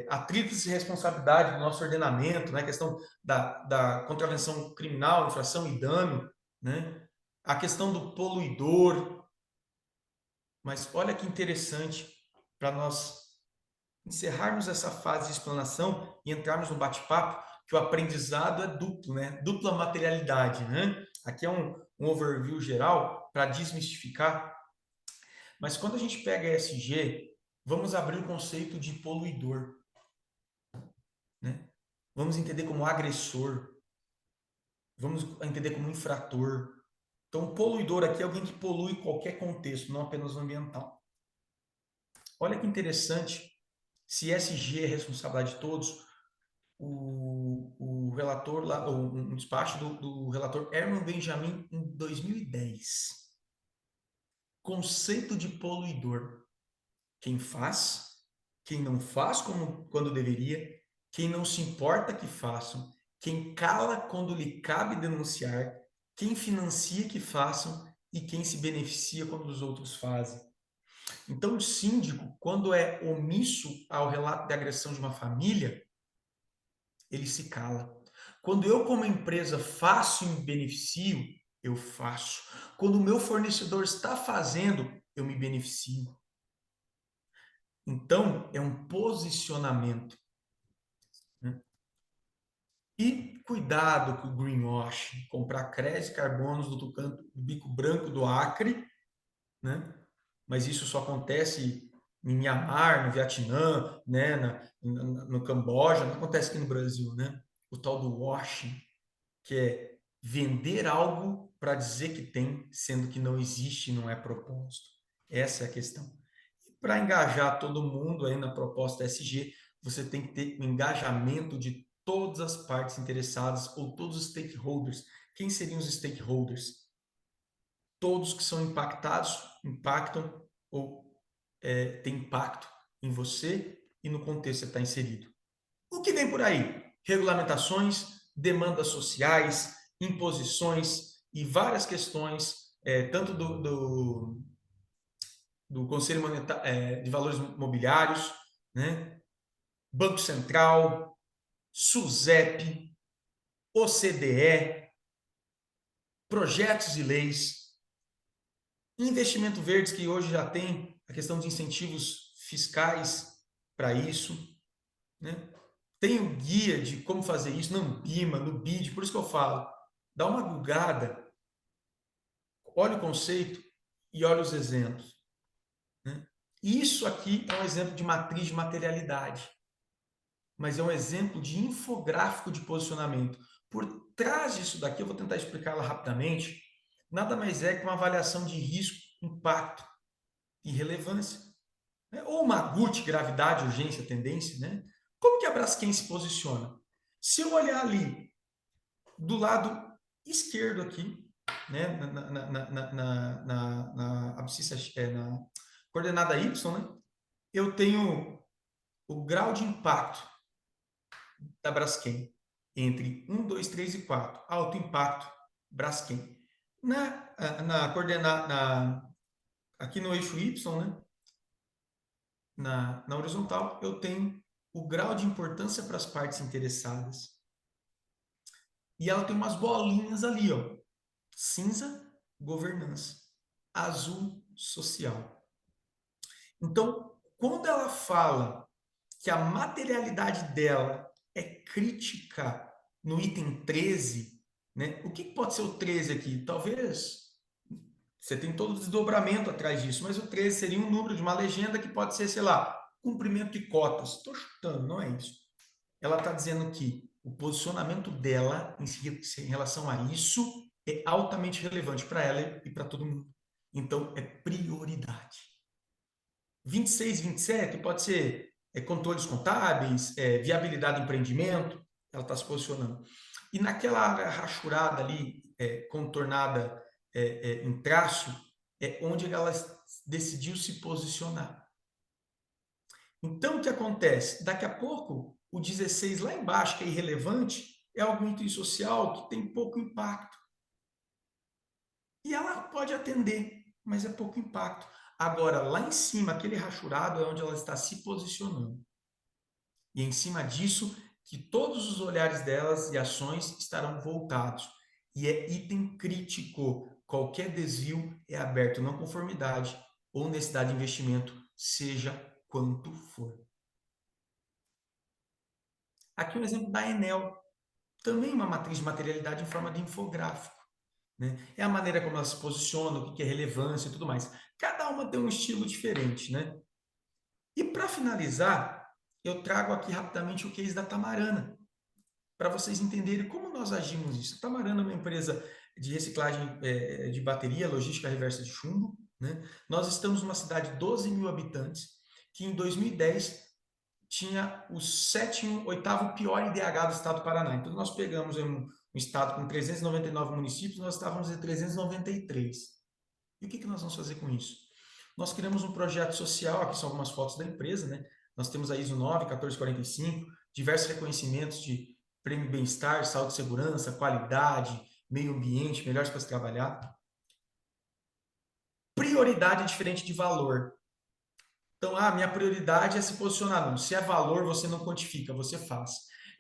Speaker 3: atritos de responsabilidade do nosso ordenamento, né? A questão da contravenção criminal, infração e dano, né? A questão do poluidor. Mas olha que interessante para nós encerrarmos essa fase de explanação e entrarmos no bate-papo, que o aprendizado é duplo, né? Dupla materialidade, né? Aqui é um overview geral para desmistificar. Mas quando a gente pega ESG, vamos abrir o conceito de poluidor, né? Vamos entender como agressor, vamos entender como infrator. Então, poluidor aqui é alguém que polui qualquer contexto, não apenas o ambiental. Olha que interessante, se ESG é responsabilidade de todos, o relator lá, um despacho do relator Herman Benjamin em 2010. Conceito de poluidor. Quem faz, quem não faz como quando deveria, quem não se importa que façam, quem cala quando lhe cabe denunciar, quem financia que façam e quem se beneficia quando os outros fazem. Então, o síndico, quando é omisso ao relato de agressão de uma família, ele se cala. Quando eu, como empresa, faço e me beneficio, eu faço. Quando o meu fornecedor está fazendo, eu me beneficio. Então, é um posicionamento, né? E cuidado com o greenwashing, comprar créditos e carbonos do bico branco do Acre, né? Mas isso só acontece em Mianmar, no Vietnã, né? no Camboja, não acontece aqui no Brasil, né? O tal do washing, que é vender algo para dizer que tem, sendo que não existe e não é propósito. Essa é a questão. Para engajar todo mundo aí na proposta SG, você tem que ter o engajamento de todas as partes interessadas ou todos os stakeholders. Quem seriam os stakeholders? Todos que são impactados, impactam ou têm impacto em você e no contexto que você está inserido. O que vem por aí? Regulamentações, demandas sociais, imposições e várias questões, tanto do Conselho de Valores Mobiliários, né? Banco Central, SUSEP, OCDE, projetos e leis, investimento verdes, que hoje já tem a questão de incentivos fiscais para isso, né? Tem o guia de como fazer isso no BIMA, no BID, por isso que eu falo, dá uma gugada, olha o conceito e olha os exemplos, né? Isso aqui é um exemplo de matriz de materialidade, mas é um exemplo de infográfico de posicionamento. Por trás disso daqui, eu vou tentar explicá-la rapidamente, nada mais é que uma avaliação de risco, impacto e relevância, né? Ou uma GUT, gravidade, urgência, tendência, né? Como que a Braskem se posiciona? Se eu olhar ali do lado esquerdo aqui, né, na abscissa, na coordenada Y, né, eu tenho o grau de impacto da Braskem entre 1, 2, 3 e 4. Alto impacto, Braskem. Na coordenada, aqui no eixo Y, né, na horizontal, eu tenho o grau de importância para as partes interessadas. E ela tem umas bolinhas ali, ó. Cinza, governança. Azul, social. Então, quando ela fala que a materialidade dela é crítica no item 13, né? O que pode ser o 13 aqui? Talvez você tem todo o desdobramento atrás disso, mas o 13 seria um número de uma legenda que pode ser, sei lá, cumprimento de cotas. Estou chutando, não é isso. Ela está dizendo que o posicionamento dela em relação a isso é altamente relevante para ela e para todo mundo. Então, é prioridade. 26, 27 pode ser controles contábeis, viabilidade do empreendimento, ela está se posicionando. E naquela área rachurada ali, contornada em traço, é onde ela decidiu se posicionar. Então, o que acontece? Daqui a pouco, o 16 lá embaixo, que é irrelevante, é algum item social que tem pouco impacto. E ela pode atender, mas é pouco impacto. Agora, lá em cima, aquele rachurado é onde ela está se posicionando. E é em cima disso que todos os olhares delas e ações estarão voltados. E é item crítico. Qualquer desvio é aberto não conformidade ou necessidade de investimento, seja quanto for. Aqui um exemplo da Enel, também uma matriz de materialidade em forma de infográfico, né? É a maneira como ela se posiciona, o que é relevância e tudo mais. Cada uma tem um estilo diferente, né? E para finalizar, eu trago aqui rapidamente o case da Tamarana, para vocês entenderem como nós agimos isso. A Tamarana é uma empresa de reciclagem de bateria, logística reversa de chumbo, né? Nós estamos numa cidade de 12 mil habitantes, que em 2010 tinha o 7º, 8º pior IDH do estado do Paraná. Então, nós pegamos um estado com 399 municípios, nós estávamos em 393. E o que nós vamos fazer com isso? Nós criamos um projeto social, aqui são algumas fotos da empresa, né? Nós temos a ISO 9, 1445, diversos reconhecimentos de prêmio bem-estar, saúde e segurança, qualidade, meio ambiente, melhores para se trabalhar. Prioridade é diferente de valor. Então, minha prioridade é se posicionar. Não, se é valor, você não quantifica, você faz.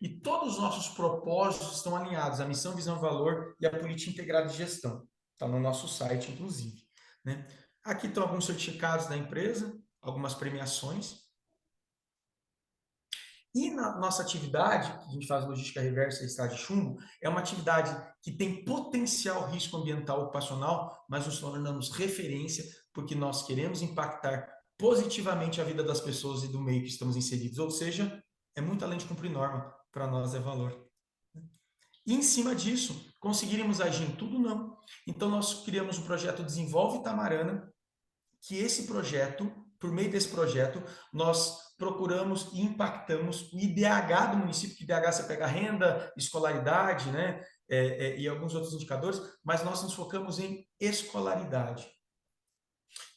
Speaker 3: E todos os nossos propósitos estão alinhados à missão, visão, valor e à política integrada de gestão. Está no nosso site, inclusive. Né? Aqui estão alguns certificados da empresa, algumas premiações. E na nossa atividade, que a gente faz logística reversa e estrada de chumbo, é uma atividade que tem potencial risco ambiental ocupacional, mas nos tornamos referência porque nós queremos impactar positivamente a vida das pessoas e do meio que estamos inseridos. Ou seja, é muito além de cumprir norma, para nós é valor. E em cima disso, conseguiríamos agir em tudo? Não. Então nós criamos o projeto Desenvolve Itamarana, que esse projeto, por meio desse projeto, nós procuramos e impactamos o IDH do município, que IDH você pega renda, escolaridade, né, e alguns outros indicadores, mas nós nos focamos em escolaridade.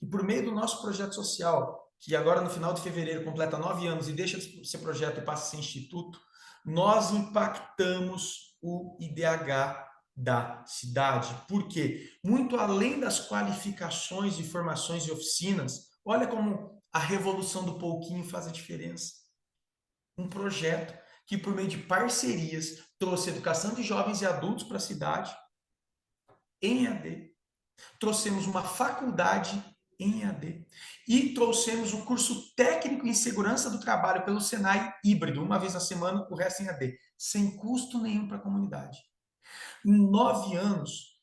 Speaker 3: E por meio do nosso projeto social, que agora no final de fevereiro completa 9 anos e deixa de ser projeto e passa a ser instituto, nós impactamos o IDH da cidade. Por quê? Muito além das qualificações de formações e oficinas, olha como a revolução do pouquinho faz a diferença. Um projeto que, por meio de parcerias, trouxe educação de jovens e adultos para a cidade, em EAD. Trouxemos uma faculdade em EAD. E trouxemos o curso técnico em segurança do trabalho pelo Senai híbrido, uma vez na semana, o resto em EAD, sem custo nenhum para a comunidade. Em 9 anos,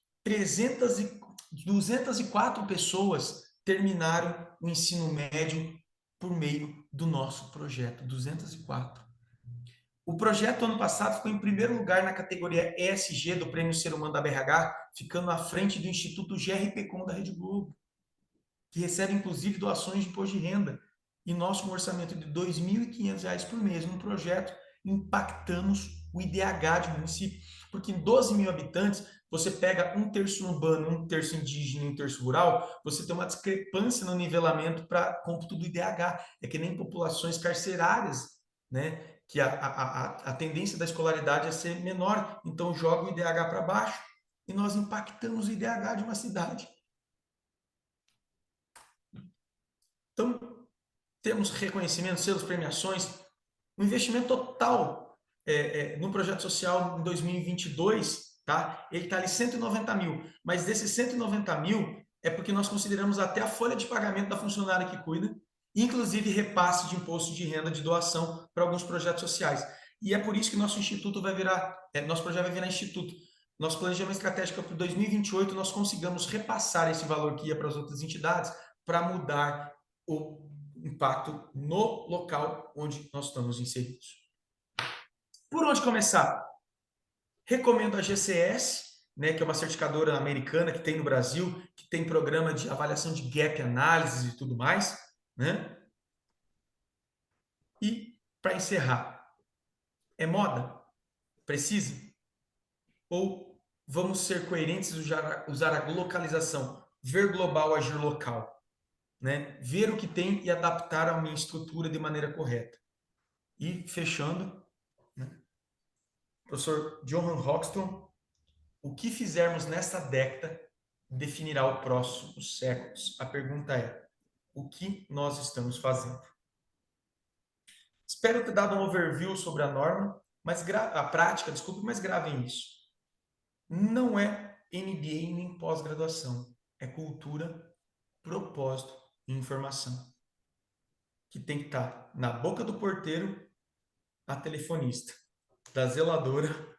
Speaker 3: 204 pessoas terminaram o ensino médio por meio do nosso projeto, 204. O projeto, ano passado, ficou em primeiro lugar na categoria ESG do Prêmio Ser Humano da BRH, ficando à frente do Instituto GRPcom da Rede Globo, que recebe, inclusive, doações de imposto de renda. E nós, com um orçamento de R$ 2.500 por mês, num projeto, impactamos o IDH de município. Porque em 12 mil habitantes, você pega um terço urbano, um terço indígena e um terço rural, você tem uma discrepância no nivelamento para cômputo do IDH. É que nem populações carcerárias, né? Que a tendência da escolaridade é ser menor. Então, joga o IDH para baixo e nós impactamos o IDH de uma cidade. Então, temos reconhecimento, selos, premiações, um investimento total no projeto social em 2022, tá? Ele está ali 190 mil, mas desses 190 mil é porque nós consideramos até a folha de pagamento da funcionária que cuida, inclusive repasse de imposto de renda de doação para alguns projetos sociais. E é por isso que nosso instituto vai virar, nosso projeto vai virar instituto. Nosso planejamento estratégico para 2028, nós consigamos repassar esse valor que ia para as outras entidades para mudar o impacto no local onde nós estamos inseridos. Por onde começar? Recomendo a GCS, né, que é uma certificadora americana que tem no Brasil, que tem programa de avaliação de gap análise e tudo mais, né? E, para encerrar, é moda? Precisa? Ou vamos ser coerentes e usar a localização, ver global, agir local? Né? Ver o que tem e adaptar a minha estrutura de maneira correta. E, fechando, né? Professor Johann Rockström, o que fizermos nesta década definirá o próximo séculos. A pergunta é, o que nós estamos fazendo? Espero ter dado um overview sobre a norma, mas a prática, desculpe, mas gravem isso. Não é MBA nem pós-graduação, é cultura, propósito e informação. Que tem que estar na boca do porteiro a telefonista, da zeladora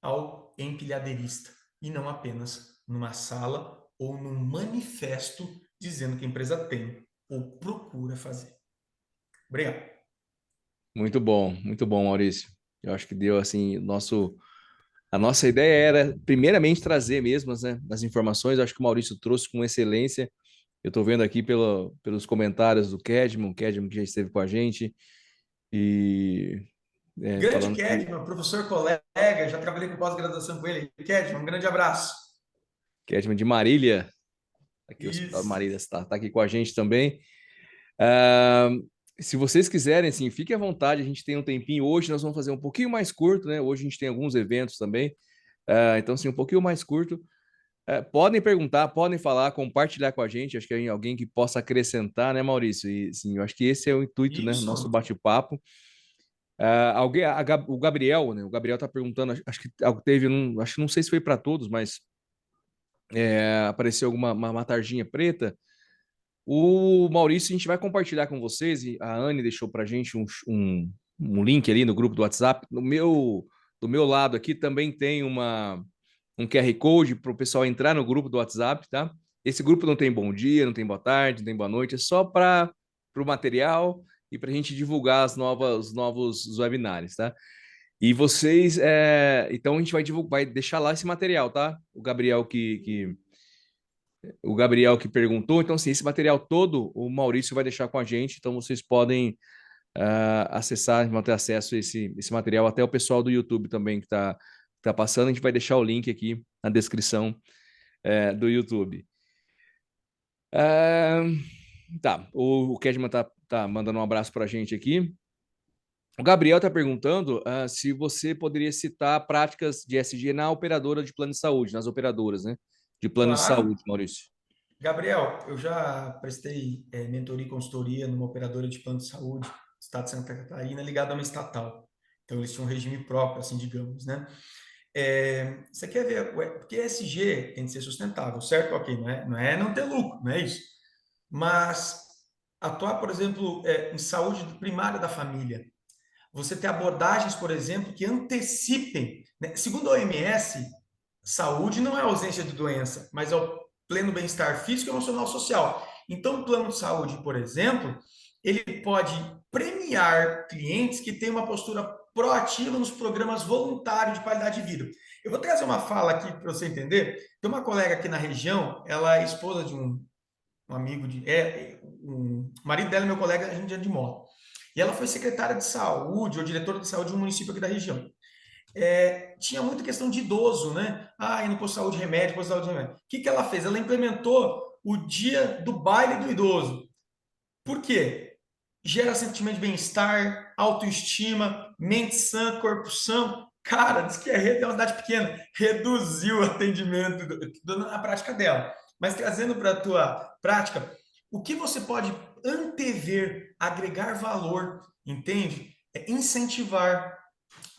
Speaker 3: ao empilhadeirista, e não apenas numa sala ou num manifesto dizendo que a empresa tem ou procura fazer. Obrigado.
Speaker 1: Muito bom, Maurício. Eu acho que deu assim, a nossa ideia era primeiramente trazer mesmo as informações. Eu acho que o Maurício trouxe com excelência. Eu estou vendo aqui pelos comentários do Kedman, que já esteve com a gente. E
Speaker 3: Grande
Speaker 1: falando
Speaker 3: Kedman, professor colega, já trabalhei com pós-graduação com ele. Kedman, um grande abraço.
Speaker 1: Kedman de Marília, aqui o Hospital de Marília está aqui com a gente também. Se vocês quiserem, assim, fiquem à vontade, a gente tem um tempinho. Hoje nós vamos fazer um pouquinho mais curto, né? Hoje a gente tem alguns eventos também. Então, assim, um pouquinho mais curto. Podem perguntar, podem falar, compartilhar com a gente. Acho que tem alguém que possa acrescentar, né, Maurício? E sim, eu acho que esse é o intuito, né? Nosso bate-papo. O Gabriel, né? O Gabriel tá perguntando, acho que teve, acho que não sei se foi para todos, mas apareceu uma tarjinha preta. O Maurício, a gente vai compartilhar com vocês, e a Anne deixou para gente um link ali no grupo do WhatsApp. Do meu lado aqui também tem um QR Code para o pessoal entrar no grupo do WhatsApp, tá? Esse grupo não tem bom dia, não tem boa tarde, não tem boa noite, é só para o material e para a gente divulgar os novos webinars, tá? E vocês, então a gente vai divulgar, vai deixar lá esse material, tá? O Gabriel que perguntou, então assim, esse material todo o Maurício vai deixar com a gente, então vocês podem acessar, vão ter acesso a esse material, até o pessoal do YouTube também que tá passando, a gente vai deixar o link aqui na descrição do YouTube. Tá, o Kedman tá mandando um abraço para a gente aqui. O Gabriel está perguntando se você poderia citar práticas de SG na operadora de plano de saúde, nas operadoras, né? De plano de
Speaker 3: Claro.
Speaker 1: saúde, Maurício.
Speaker 3: Gabriel, eu já prestei mentoria e consultoria numa operadora de plano de saúde, do estado de Santa Catarina, ligada a uma estatal. Então, eles tinham um regime próprio, assim, digamos, né? Você quer ver, porque ESG tem que ser sustentável, certo? Ok, não ter lucro, não é isso. Mas atuar, por exemplo, em saúde primária da família. Você ter abordagens, por exemplo, que antecipem, né? Segundo a OMS, saúde não é ausência de doença, mas é o pleno bem-estar físico, emocional, social. Então, o plano de saúde, por exemplo, ele pode premiar clientes que têm uma postura proativa nos programas voluntários de qualidade de vida. Eu vou trazer uma fala aqui para você entender. Tem uma colega aqui na região, ela é esposa de um amigo o marido dela é meu colega, a gente anda de moto. E ela foi secretária de saúde ou diretora de saúde de um município aqui da região. Tinha muita questão de idoso, né? Indo por saúde remédio, por saúde remédio. O que ela fez? Ela implementou o dia do baile do idoso. Por quê? Gera sentimento de bem-estar, autoestima, mente sã, corpo sã. Cara, diz que é uma cidade pequena, reduziu o atendimento na prática dela. Mas trazendo para a tua prática, o que você pode antever, agregar valor, entende? Incentivar,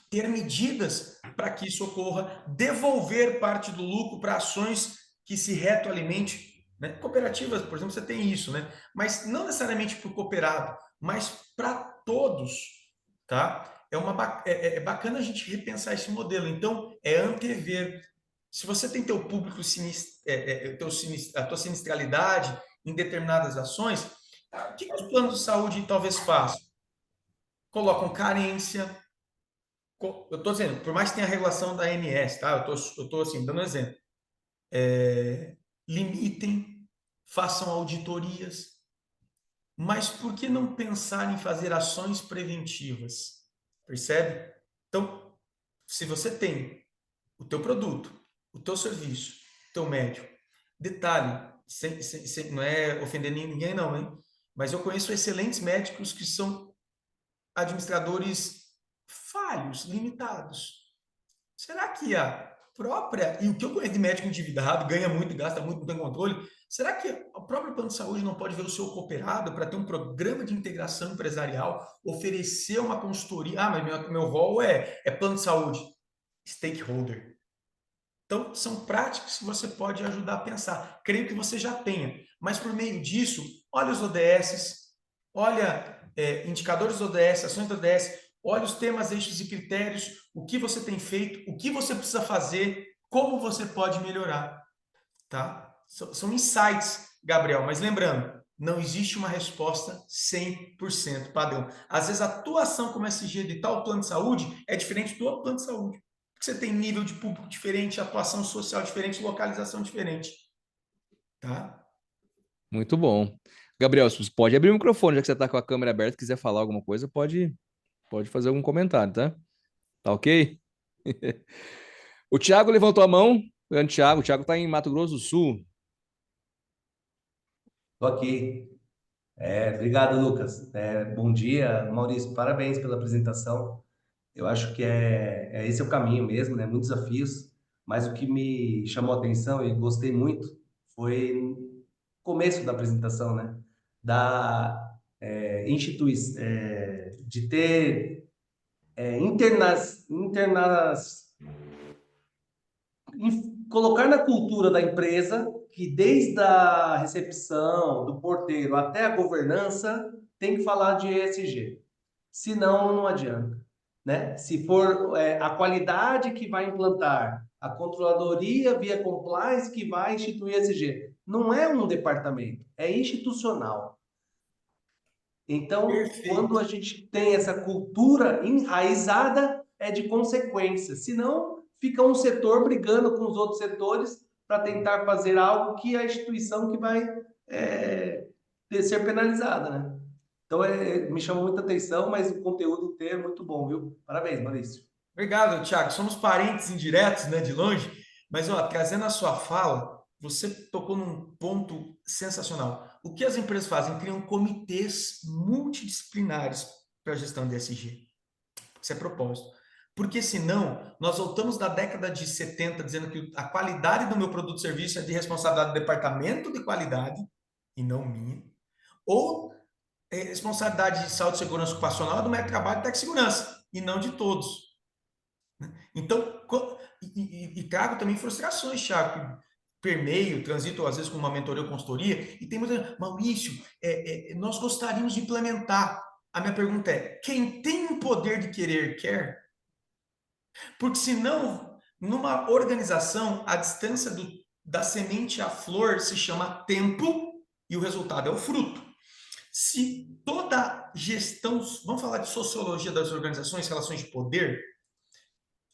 Speaker 3: ter medidas para que isso ocorra, devolver parte do lucro para ações que se retroalimente. Né? Cooperativas, por exemplo, você tem isso, né? Mas não necessariamente para o cooperado, mas para todos, tá? É bacana a gente repensar esse modelo. Então, é antever. Se você tem teu público a tua sinistralidade em determinadas ações, o que os planos de saúde talvez façam? Colocam carência, eu estou dizendo, por mais que tenha a regulação da ANS, tá? Eu tô assim, dando um exemplo. Limitem, façam auditorias, mas por que não pensar em fazer ações preventivas? Percebe? Então, se você tem o teu produto, o teu serviço, o teu médico, detalhe, não é ofender ninguém não, hein? Mas eu conheço excelentes médicos que são administradores falhos, limitados. Será que a própria, e o que eu conheço de médico endividado, ganha muito, gasta muito, não tem controle, será que o próprio plano de saúde não pode ver o seu cooperado para ter um programa de integração empresarial, oferecer uma consultoria? Mas meu rol é plano de saúde, stakeholder. Então, são práticas que você pode ajudar a pensar. Creio que você já tenha, mas por meio disso, olha os ODS, olha indicadores do ODS, ações do ODS, olha os temas, eixos e critérios, o que você tem feito, o que você precisa fazer, como você pode melhorar, tá? São insights, Gabriel, mas lembrando, não existe uma resposta 100% padrão. Às vezes a tua ação como SG de tal plano de saúde é diferente do outro plano de saúde. Porque você tem nível de público diferente, atuação social diferente, localização diferente, tá?
Speaker 1: Muito bom. Gabriel, você pode abrir o microfone, já que você está com a câmera aberta, quiser falar alguma coisa, pode fazer algum comentário, tá? Tá ok? O Thiago levantou a mão. O Thiago está em Mato Grosso do Sul.
Speaker 6: Ok. Obrigado, Lucas. Bom dia, Maurício. Parabéns pela apresentação. Eu acho que esse é o caminho mesmo, né? Muitos desafios, mas o que me chamou a atenção e gostei muito foi no começo da apresentação, né? Da instituição, de ter colocar na cultura da empresa que desde a recepção, do porteiro até a governança, tem que falar de ESG. Senão, não adianta, né? Se for a qualidade que vai implantar, a controladoria via compliance que vai instituir ESG. Não é um departamento, é institucional. Então, quando
Speaker 3: Perfeito.
Speaker 6: a gente tem essa cultura enraizada, é de consequência. Senão, fica um setor brigando com os outros setores para tentar fazer algo que a instituição que vai ser penalizada, né? Então, me chamou muita atenção, mas o conteúdo inteiro é muito bom, viu? Parabéns, Maurício.
Speaker 3: Obrigado, Thiago. Somos parentes indiretos, né, de longe, mas ó, trazendo a sua fala, você tocou num ponto sensacional. O que as empresas fazem? Criam comitês multidisciplinares para a gestão de ESG. Isso é propósito. Porque senão, nós voltamos da década de 70 dizendo que a qualidade do meu produto e serviço é de responsabilidade do departamento de qualidade e não minha. Ou responsabilidade de saúde e segurança ocupacional é do médico de trabalho e técnico de segurança e não de todos. Então, trago também frustrações, Thiago, que permeio, transito às vezes com uma mentoria ou consultoria, e tem muita... Maurício, nós gostaríamos de implementar. A minha pergunta é, quem tem o poder de querer, quer? Porque senão, numa organização, a distância da semente à flor se chama tempo e o resultado é o fruto. Se toda gestão, vamos falar de sociologia das organizações, relações de poder,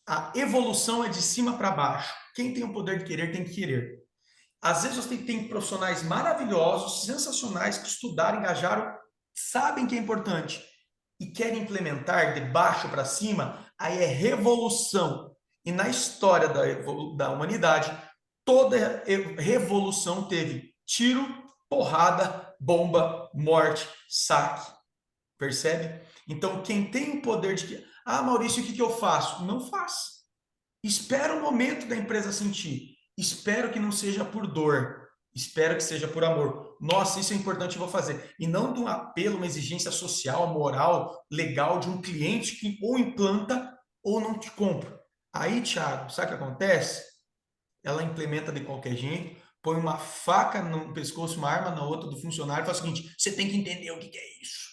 Speaker 3: a evolução é de cima para baixo. Quem tem o poder de querer, tem que querer. Às vezes você tem profissionais maravilhosos, sensacionais, que estudaram, engajaram, sabem que é importante e querem implementar de baixo para cima, aí é revolução. E na história da humanidade, toda revolução teve tiro, porrada, bomba, morte, saque. Percebe? Então, quem tem o poder de... Ah, Maurício, o que eu faço? Não faça. Espera o momento da empresa sentir. Espero que não seja por dor. Espero que seja por amor. Nossa, isso é importante, eu vou fazer. E não de um apelo, uma exigência social, moral, legal de um cliente que ou implanta ou não te compra. Aí, Thiago, sabe o que acontece? Ela implementa de qualquer jeito, põe uma faca no pescoço, uma arma na outra do funcionário e fala o seguinte, você tem que entender o que é isso.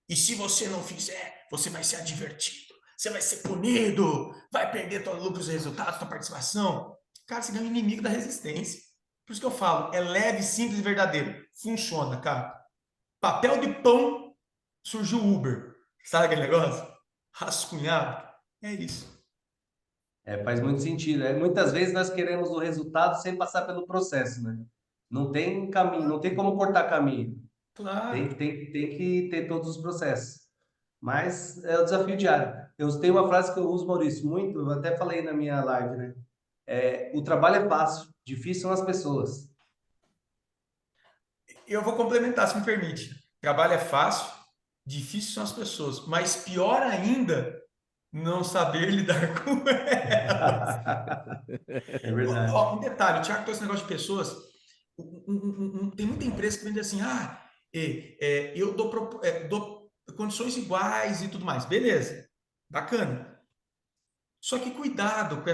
Speaker 3: E se você não fizer, você vai ser advertido. Você vai ser punido, vai perder todos os lucros e resultados, sua participação. Cara, você ganha um inimigo da resistência. Por isso que eu falo, é leve, simples e verdadeiro. Funciona, cara. Papel de pão, surgiu o Uber. Sabe aquele negócio? Rascunhado. É isso.
Speaker 6: Faz muito sentido. Muitas vezes nós queremos o resultado sem passar pelo processo, né? Não tem caminho, não tem como cortar caminho.
Speaker 3: Claro.
Speaker 6: Tem que ter todos os processos. Mas é o desafio diário. Eu tenho uma frase que eu uso, Maurício, muito, eu até falei na minha live, né? O trabalho é fácil, difícil são as pessoas.
Speaker 3: Eu vou complementar, se me permite. Trabalho é fácil, difícil são as pessoas, mas pior ainda, não saber lidar com elas.
Speaker 6: É verdade.
Speaker 3: Ó, um detalhe, o Thiago trouxe esse negócio de pessoas. Tem muita empresa que vende assim, eu dou condições iguais e tudo mais. Beleza, bacana. Só que cuidado com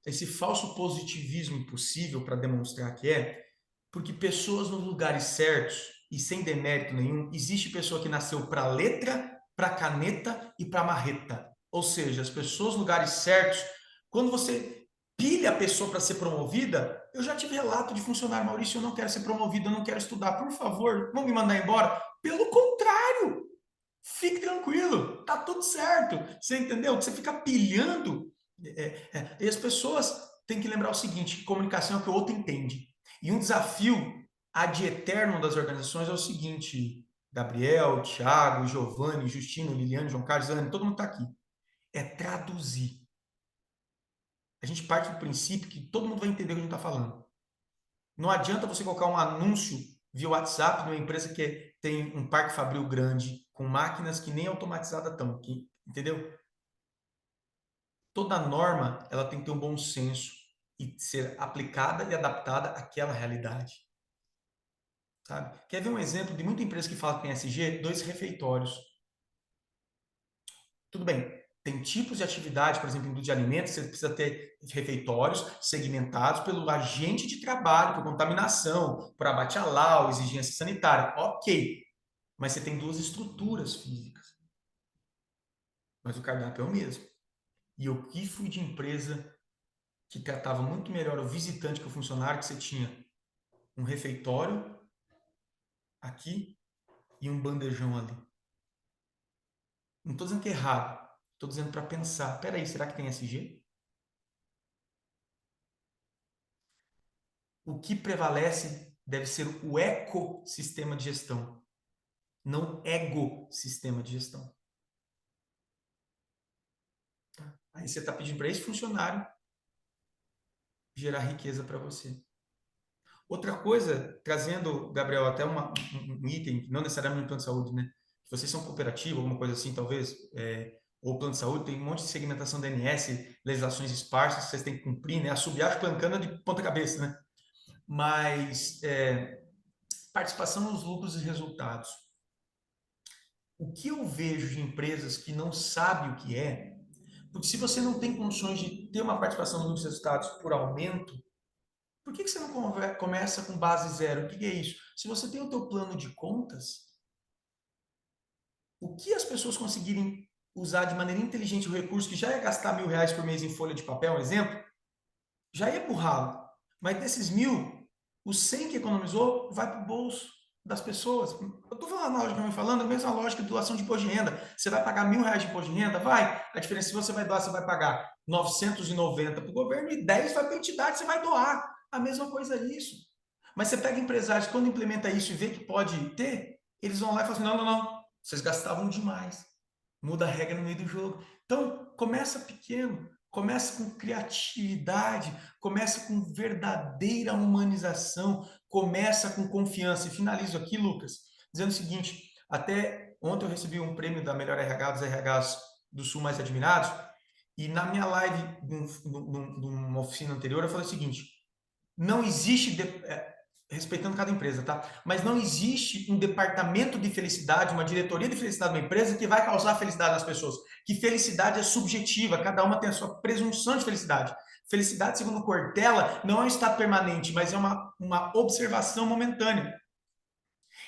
Speaker 3: esse falso positivismo impossível para demonstrar que porque pessoas nos lugares certos e sem demérito nenhum, existe pessoa que nasceu para letra, para caneta e para marreta. Ou seja, as pessoas nos lugares certos, quando você pilha a pessoa para ser promovida, eu já tive relato de funcionário, Maurício, eu não quero ser promovido, eu não quero estudar, por favor, vão me mandar embora. Pelo contrário, fique tranquilo, tá tudo certo. Você entendeu? Você fica pilhando. E as pessoas têm que lembrar o seguinte: comunicação é o que o outro entende. E um desafio ad eterno das organizações é o seguinte: Gabriel, Thiago, Giovanni, Justino, Liliane, João Carlos, Anne, todo mundo está aqui. É traduzir. A gente parte do princípio que todo mundo vai entender o que a gente está falando. Não adianta você colocar um anúncio via WhatsApp numa empresa que tem um parque fabril grande, com máquinas que nem automatizadas estão, entendeu? Toda norma ela tem que ter um bom senso e ser aplicada e adaptada àquela realidade. Sabe? Quer ver um exemplo de muita empresa que fala que tem ESG? 2 refeitórios. Tudo bem, Tem tipos de atividade, por exemplo, indústria de alimentos, você precisa ter refeitórios segmentados pelo agente de trabalho, por contaminação, por abate halal, exigência sanitária. Ok, mas você tem duas estruturas físicas. Mas o cardápio é o mesmo. E eu que fui de empresa que tratava muito melhor o visitante que o funcionário, que você tinha um refeitório aqui e um bandejão ali. Não estou dizendo que é errado, estou dizendo para pensar, peraí, será que tem SG? O que prevalece deve ser o ecossistema de gestão, não ego-sistema de gestão. Tá? Aí você está pedindo para esse funcionário gerar riqueza para você. Outra coisa, trazendo, Gabriel, até um item, não necessariamente no plano de saúde, né? Vocês são cooperativa, alguma coisa assim, talvez, ou plano de saúde, tem um monte de segmentação da ANS, legislações esparsas que vocês têm que cumprir, né? Assobiar plancana de ponta cabeça, né? Mas participação nos lucros e resultados. O que eu vejo de empresas que não sabem o que é, porque se você não tem condições de ter uma participação nos lucros e resultados por aumento, por que você não começa com base zero? O que é isso? Se você tem o teu plano de contas, o que as pessoas conseguirem usar de maneira inteligente o recurso que já ia gastar R$ 1.000 por mês em folha de papel, um exemplo, já ia burrá-lo. Mas desses 1.000, os 100 que economizou vai para o bolso das pessoas. Eu estou falando a lógica que eu estou falando, a mesma lógica de doação de imposto de renda. Você vai pagar R$ 1.000 de imposto de renda? Vai. A diferença é se você vai doar, você vai pagar 990 para o governo e 10 vai para a entidade, você vai doar. A mesma coisa é isso. Mas você pega empresários, quando implementa isso e vê que pode ter, eles vão lá e falam assim, não, não, não, vocês gastavam demais. Muda a regra no meio do jogo. Então, começa pequeno, começa com criatividade, começa com verdadeira humanização, começa com confiança. E finalizo aqui, Lucas, dizendo o seguinte, até ontem eu recebi um prêmio da melhor RH dos RHs do Sul mais admirados, e na minha live, numa oficina anterior, eu falei o seguinte, não existe, respeitando cada empresa, tá? Mas não existe um departamento de felicidade, uma diretoria de felicidade de uma empresa que vai causar felicidade nas pessoas. Que felicidade é subjetiva, cada uma tem a sua presunção de felicidade. Felicidade, segundo Cortella, não é um estado permanente, mas é uma observação momentânea.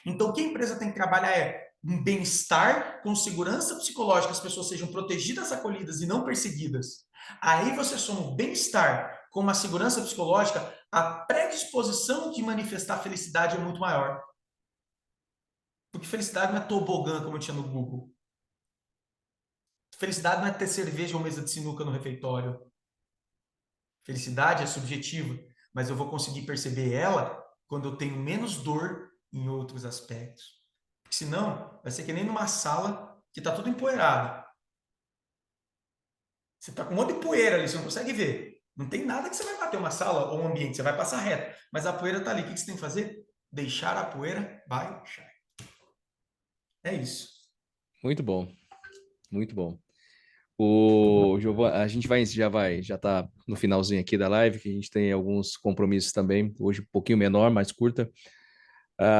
Speaker 3: Então, o que a empresa tem que trabalhar é um bem-estar com segurança psicológica, as pessoas sejam protegidas, acolhidas e não perseguidas. Aí você soma o bem-estar com uma segurança psicológica, a predisposição de manifestar felicidade é muito maior. Porque felicidade não é tobogã, como eu tinha no Google. Felicidade não é ter cerveja ou mesa de sinuca no refeitório. Felicidade é subjetiva, mas eu vou conseguir perceber ela quando eu tenho menos dor em outros aspectos. Porque senão, vai ser que nem numa sala que está tudo empoeirado. Você está com um monte de poeira ali, você não consegue ver. Não tem nada que você vai bater uma sala ou um ambiente, você vai passar reto. Mas a poeira está ali. O que você tem que fazer? Deixar a poeira baixar. É isso.
Speaker 1: Muito bom, muito bom. Giovanni, a gente já está no finalzinho aqui da live, que a gente tem alguns compromissos também, hoje um pouquinho menor, mais curta.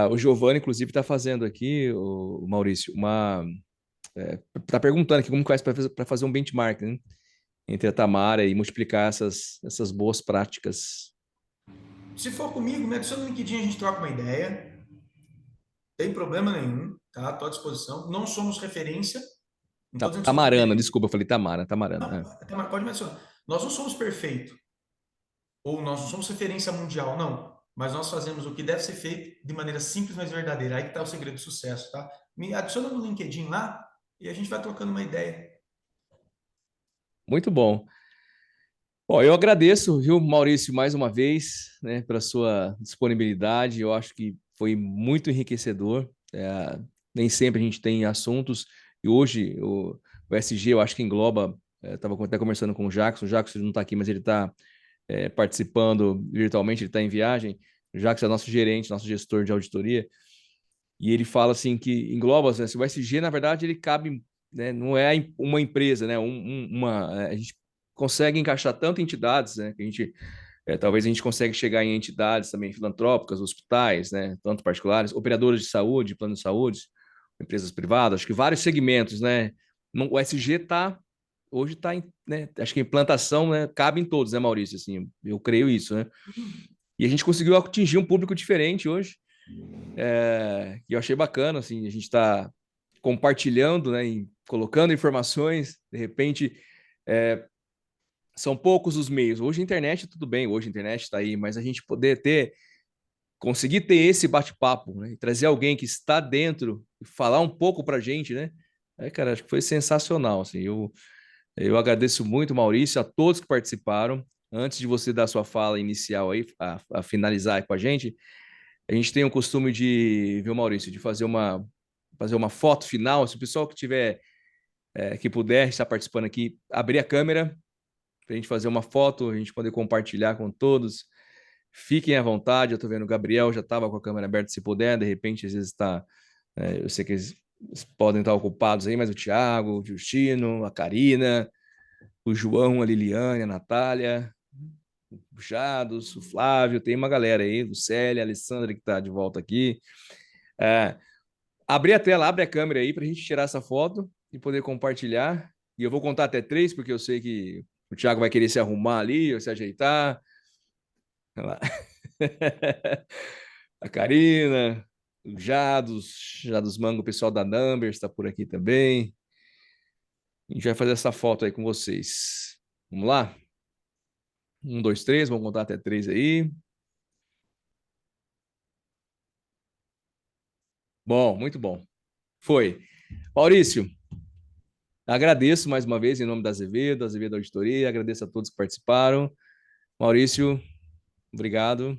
Speaker 1: O Giovanni, inclusive, está fazendo aqui, o Maurício, está perguntando aqui como que faz para fazer um benchmark, né, entre a Tamara e multiplicar essas boas práticas.
Speaker 3: Se for comigo, me adiciona no LinkedIn, a gente troca uma ideia. Tem problema nenhum, tá? Estou à disposição. Não somos referência. Não tô dizendo que
Speaker 1: Tamarana,
Speaker 3: somos...
Speaker 1: desculpa, eu falei Tamarana.
Speaker 3: Não, pode me adicionar. Nós não somos perfeitos. Ou nós não somos referência mundial, não. Mas nós fazemos o que deve ser feito de maneira simples, mas verdadeira. Aí que está o segredo do sucesso, tá? Me adiciona no LinkedIn lá e a gente vai trocando uma ideia.
Speaker 1: Muito bom. Bom, eu agradeço, viu, Maurício, mais uma vez, né, pela sua disponibilidade. Eu acho que foi muito enriquecedor. Nem sempre a gente tem assuntos, e hoje o SG eu acho que engloba. Estava até conversando com o Jackson não está aqui, mas ele está participando virtualmente, ele está em viagem. O Jackson é nosso gerente, nosso gestor de auditoria, e ele fala assim que engloba, né, se o SG, na verdade, ele cabe, né, não é uma empresa, né, a gente consegue encaixar tanto entidades, né, que a gente talvez a gente consiga chegar em entidades também filantrópicas, hospitais, né, tanto particulares, operadoras de saúde, planos de saúde, empresas privadas, acho que vários segmentos, né? O SG está hoje está né, acho que a implantação, né, cabe em todos, né, Maurício? Assim, eu creio isso, né? E a gente conseguiu atingir um público diferente hoje, que eu achei bacana, assim, a gente está compartilhando, né, colocando informações, de repente, são poucos os meios. Hoje a internet, tudo bem, hoje a internet está aí, mas a gente poder conseguir ter esse bate-papo, né, e trazer alguém que está dentro e falar um pouco para a gente, né? Cara, acho que foi sensacional, assim, eu agradeço muito, Maurício, a todos que participaram. Antes de você dar sua fala inicial aí, a finalizar aí com a gente tem o costume de, viu, Maurício, de fazer uma foto final. Se o pessoal que tiver, que puder estar participando aqui, abrir a câmera para a gente fazer uma foto, a gente poder compartilhar com todos. Fiquem à vontade. Eu estou vendo o Gabriel já estava com a câmera aberta, se puder. De repente, às vezes está. Eu sei que eles podem estar ocupados aí, mas o Thiago, o Justino, a Karina, o João, a Liliane, a Natália, o Jados, o Flávio, tem uma galera aí, o Célia, a Alessandra que está de volta aqui. Abrir a tela, abre a câmera aí para a gente tirar essa foto e poder compartilhar. E eu vou contar até 3, porque eu sei que o Thiago vai querer se arrumar ali, se ajeitar. Olha lá. A Karina, o Jados Mango, o pessoal da Numbers está por aqui também. A gente vai fazer essa foto aí com vocês. Vamos lá? 1, 2, 3, vamos contar até 3 aí. Bom, muito bom. Foi. Maurício, agradeço mais uma vez em nome da Azevedo Auditoria, agradeço a todos que participaram. Maurício, obrigado.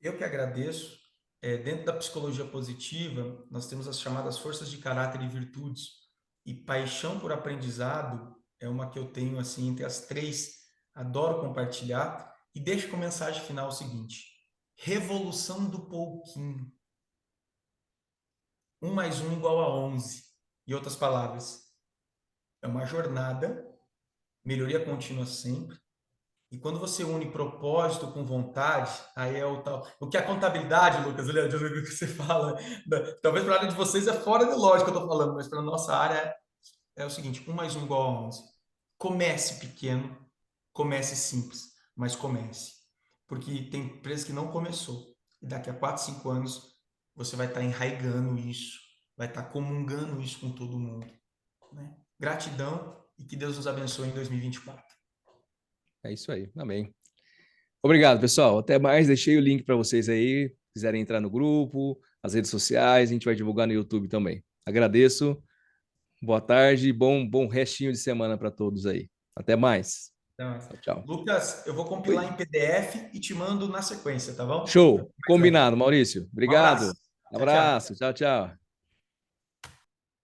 Speaker 3: Eu que agradeço. Dentro da psicologia positiva, nós temos as chamadas forças de caráter e virtudes. E paixão por aprendizado é uma que eu tenho assim entre as 3. Adoro compartilhar. E deixo como mensagem final o seguinte: revolução do pouquinho. 1 mais 1 igual a 11. Em outras palavras, é uma jornada, melhoria contínua sempre. E quando você une propósito com vontade, aí é o tal. O que é a contabilidade, Lucas, Leandro, o que você fala, talvez para a área de vocês é fora de lógica que eu estou falando, mas para a nossa área é o seguinte: 1 mais 1 igual a 11. Comece pequeno, comece simples, mas comece. Porque tem empresa que não começou. E daqui a 4, 5 anos, você vai estar enraigando isso, vai estar comungando isso com todo mundo. Né? Gratidão e que Deus nos abençoe em 2024.
Speaker 1: É isso aí, amém. Obrigado, pessoal. Até mais. Deixei o link para vocês aí. Se quiserem entrar no grupo, as redes sociais, a gente vai divulgar no YouTube também. Agradeço. Boa tarde e bom restinho de semana para todos aí. Até mais.
Speaker 3: Então,
Speaker 1: Tchau.
Speaker 3: Lucas, eu vou compilar em PDF e te mando na sequência, tá bom?
Speaker 1: Show. Combinado, Maurício.
Speaker 3: Um abraço.
Speaker 1: Obrigado.
Speaker 3: Tchau, tchau.
Speaker 1: Abraço. Tchau, tchau.